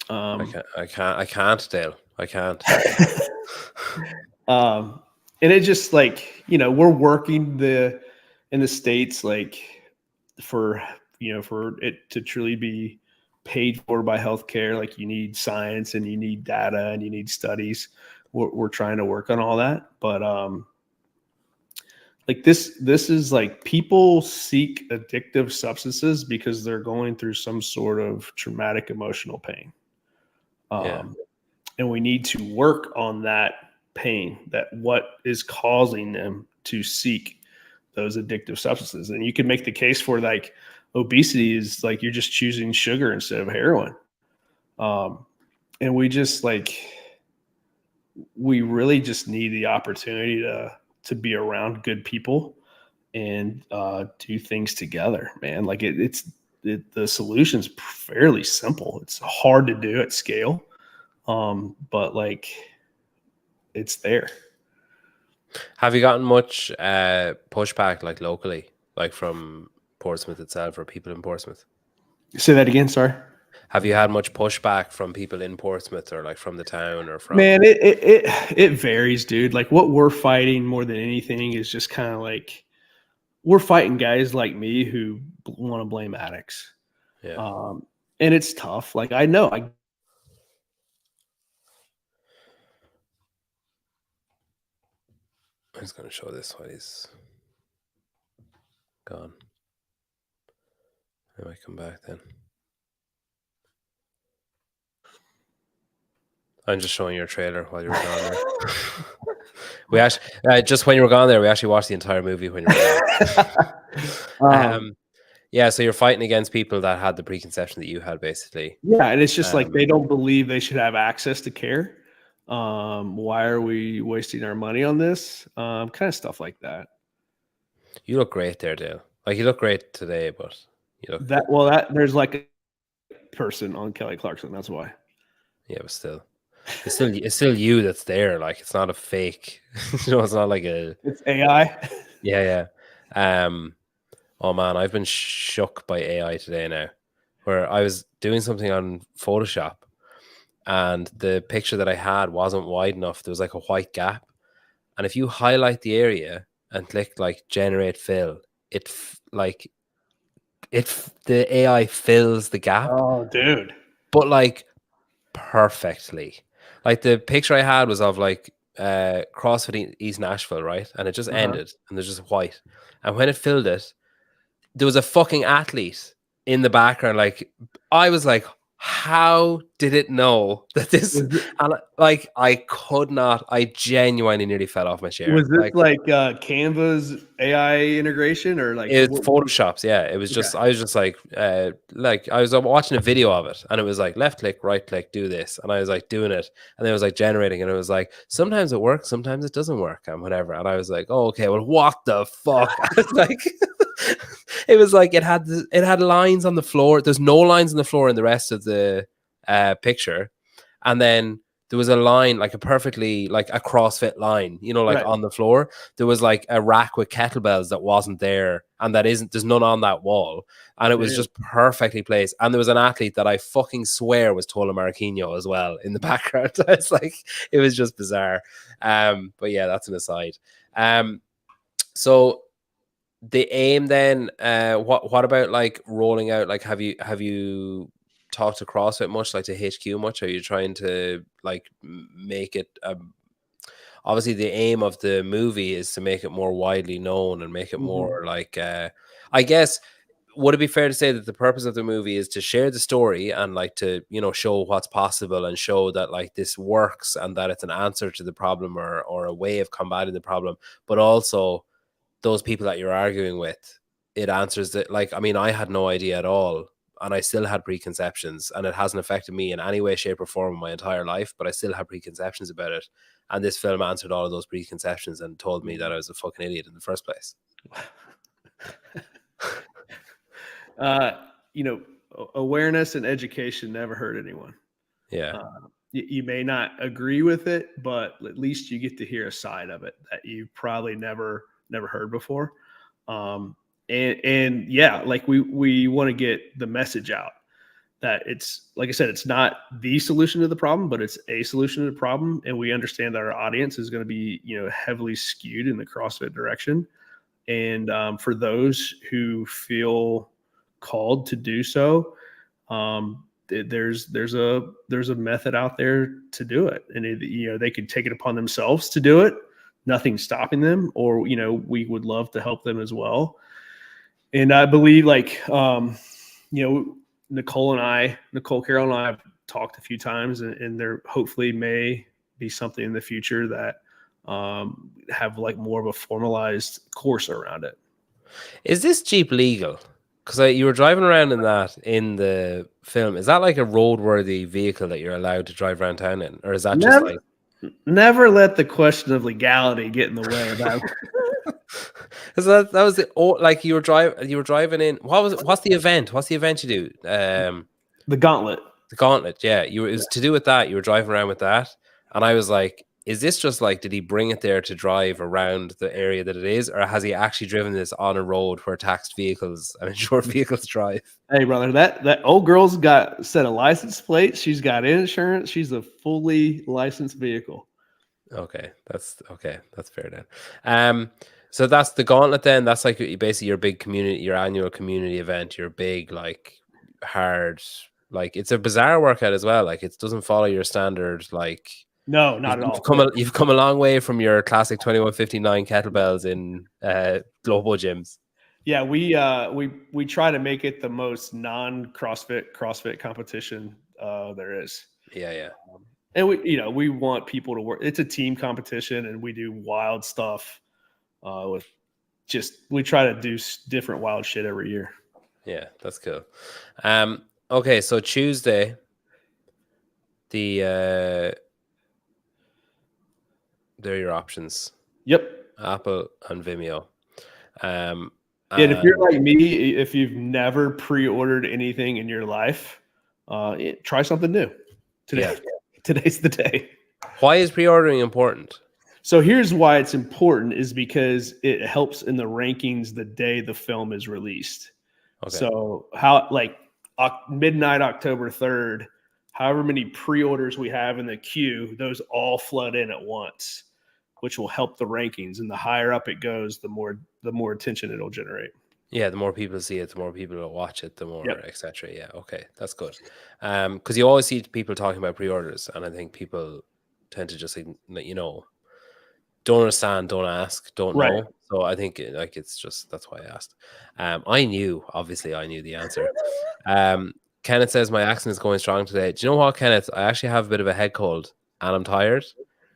S2: I can't, Dale. I can't.
S1: And it just like, we're working in the States, like for it to truly be paid for by healthcare, like you need science and you need data and you need studies. We're trying to work on all that. But like this is like people seek addictive substances because they're going through some sort of traumatic emotional pain. And we need to work on that pain, that what is causing them to seek those addictive substances. And you can make the case for like obesity is like you're just choosing sugar instead of heroin. And we really just need the opportunity to be around good people and do things together, man. Like the solution's fairly simple. It's hard to do at scale. But like it's there.
S2: Have you gotten much pushback like locally, like from Portsmouth itself or people in Portsmouth?
S1: Say that again, sorry.
S2: Have you had much pushback from people in Portsmouth or like from the town or from?
S1: Man, it varies, dude. Like what we're fighting more than anything is just kind of like we're fighting guys like me who want to blame addicts.
S2: Yeah.
S1: And it's tough. Like I know I'm
S2: just going to show this while he's gone. I might come back then. I'm just showing your trailer while you were gone there. We actually, just when you were gone there, we actually watched the entire movie when you were gone. Yeah, so you're fighting against people that had the preconception that you had, basically.
S1: Yeah, and it's just like they don't believe they should have access to care. Why are we wasting our money on this? Kind of stuff like that.
S2: You look great there, Dale. Like you look great today, but you look
S1: there's like a person on Kelly Clarkson. That's why.
S2: Yeah, but still. It's still you that's there. Like it's not a fake. It's not like
S1: it's AI.
S2: Yeah. Oh man, I've been shook by AI today now. Where I was doing something on Photoshop and the picture that I had wasn't wide enough. There was like a white gap. And if you highlight the area and click like generate fill, the AI fills the gap.
S1: Oh, dude.
S2: But like perfectly. Like the picture I had was of like CrossFit East Nashville, right? And it just ended and there's just white. And when it filled it, there was a fucking athlete in the background. Like I was like, how did it know that this? And like I could not. I genuinely nearly fell off my chair.
S1: Was this like Canva's AI integration or like
S2: it's Photoshop's? Yeah, it was just. I was just like I was watching a video of it, and it was like left click, right click, do this, and I was like doing it, and then it was like generating, and it was like sometimes it works, sometimes it doesn't work, and whatever. And I was like, oh, okay, well, what the fuck? I was like. It was like it had lines on the floor. There's no lines on the floor in the rest of the picture, and then there was a line, like a perfectly like a CrossFit line, like on the floor. There was like a rack with kettlebells that wasn't there, and there's none on that wall, and it was just perfectly placed. And there was an athlete that I fucking swear was Tola Marquinhos as well in the background. It's like it was just bizarre. But yeah, that's an aside. So. the aim then, what about like rolling out? Like, have you talked to CrossFit much, like to HQ much? Are you trying to like make it? Obviously, the aim of the movie is to make it more widely known and make it more like. I guess, would it be fair to say that the purpose of the movie is to share the story and like to show what's possible and show that like this works and that it's an answer to the problem or a way of combating the problem, but also those people that you're arguing with, it answers that. Like, I mean, I had no idea at all, and I still had preconceptions, and it hasn't affected me in any way, shape, or form in my entire life, but I still had preconceptions about it. And this film answered all of those preconceptions and told me that I was a fucking idiot in the first place.
S1: Awareness and education never hurt anyone.
S2: Yeah.
S1: You may not agree with it, but at least you get to hear a side of it that you probably never heard before. And yeah, like we want to get the message out that it's, like I said, it's not the solution to the problem, but it's a solution to the problem. And we understand that our audience is going to be, heavily skewed in the CrossFit direction. And for those who feel called to do so, there's a method out there to do it, and they could take it upon themselves to do it. Nothing's stopping them, or we would love to help them as well. And I believe, like Nicole Carroll and I have talked a few times, and there hopefully may be something in the future that have like more of a formalized course around it.
S2: Is this Jeep legal? Because you were driving around in that in the film. Is that like a roadworthy vehicle that you're allowed to drive around town in, or is that just like?
S1: Never let the question of legality get in the way of that.
S2: That was like you were driving in. What's the event? What's the event you do?
S1: The Gauntlet.
S2: The Gauntlet. Yeah, it was to do with that. You were driving around with that, and I was like, is this just like, did he bring it there to drive around the area that it is, or has he actually driven this on a road where taxed vehicles and insured vehicles drive?
S1: Hey, brother, that old girl's got a set of license plates. She's got insurance. She's a fully licensed vehicle.
S2: Okay, that's fair then. So that's the Gauntlet then. That's like basically your big community, your annual community event, your big like hard, like it's a bizarre workout as well. Like it doesn't follow your standard like.
S1: No, not at all.
S2: You've come a long way from your classic 2159 kettlebells in global gyms.
S1: Yeah, we try to make it the most non-CrossFit competition there is.
S2: Yeah.
S1: And we want people to work. It's a team competition, and we do wild stuff. We try to do different wild shit every year.
S2: Yeah, that's cool. Okay, so Tuesday, there are your options.
S1: Yep.
S2: Apple and Vimeo.
S1: And if you're like me, if you've never pre-ordered anything in your life, try something new. Today's the day.
S2: Why is pre-ordering important?
S1: So here's why it's important, is because it helps in the rankings the day the film is released. Okay. So midnight October 3rd, however many pre-orders we have in the queue, those all flood in at once, which will help the rankings. And the higher up it goes, the more attention it'll generate. Yeah,
S2: the more people see it, the more people will watch it, the more, etc. Yeah, okay, that's good. Because you always see people talking about pre-orders, and I think people tend to just don't understand, don't ask, don't know. So I think it's just, that's why I asked. I knew the answer. Kenneth says my accent is going strong today. Do you know what, Kenneth? I actually have a bit of a head cold, and I'm tired.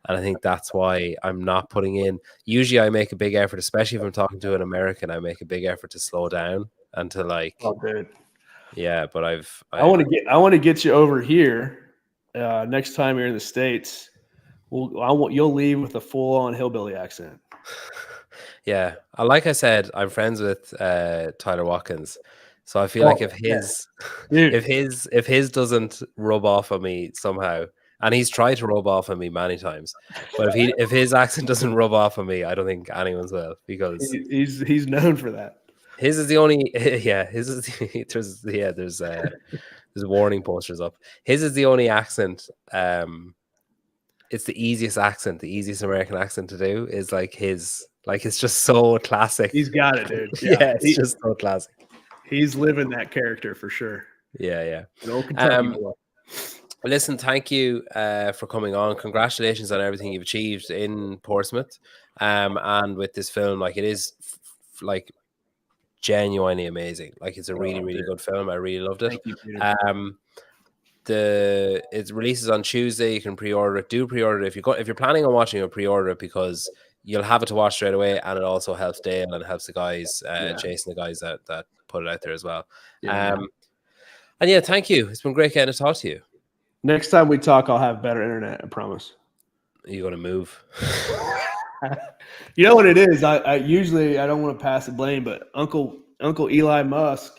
S2: And I think that's why I'm not putting in. Usually I make a big effort, especially if I'm talking to an American, I make a big effort to slow down and to like.
S1: Oh, good.
S2: Yeah, but I
S1: want to get you over here. Next time you're in the States, you'll leave with a full-on hillbilly accent.
S2: Yeah, like I said, I'm friends with Tyler Watkins, so I feel like if his doesn't rub off on me somehow. And he's tried to rub off on me many times, but if his accent doesn't rub off on me, I don't think anyone's will, because
S1: he's known for that.
S2: His is the only there's warning posters up. His is the only accent. It's the easiest accent, the easiest American accent to do is like his Like it's just so classic.
S1: He's got it, dude.
S2: Yeah, it's just so classic.
S1: He's living that character for sure.
S2: Yeah.
S1: An old Kentucky boy.
S2: Listen, thank you for coming on. Congratulations on everything you've achieved in Portsmouth. And with this film, like it is like genuinely amazing. Like it's a really, really good film. I really loved it.
S1: Thank you, Peter.
S2: It releases on Tuesday. You can pre-order it. Do pre-order it if you're planning on watching it. Pre-order it because you'll have it to watch straight away, and it also helps Dale and helps the guys, Jason, the guys that put it out there as well. And yeah, thank you. It's been great getting to talk to you.
S1: Next time we talk, I'll have better internet. I promise.
S2: Are you gonna move?
S1: You know what it is? I usually I don't want to pass the blame, but Uncle Eli Musk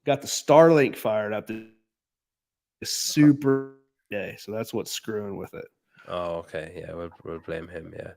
S1: got the Starlink fired up this super day, so that's what's screwing with it.
S2: Oh, okay. Yeah, we'll blame him. Yeah.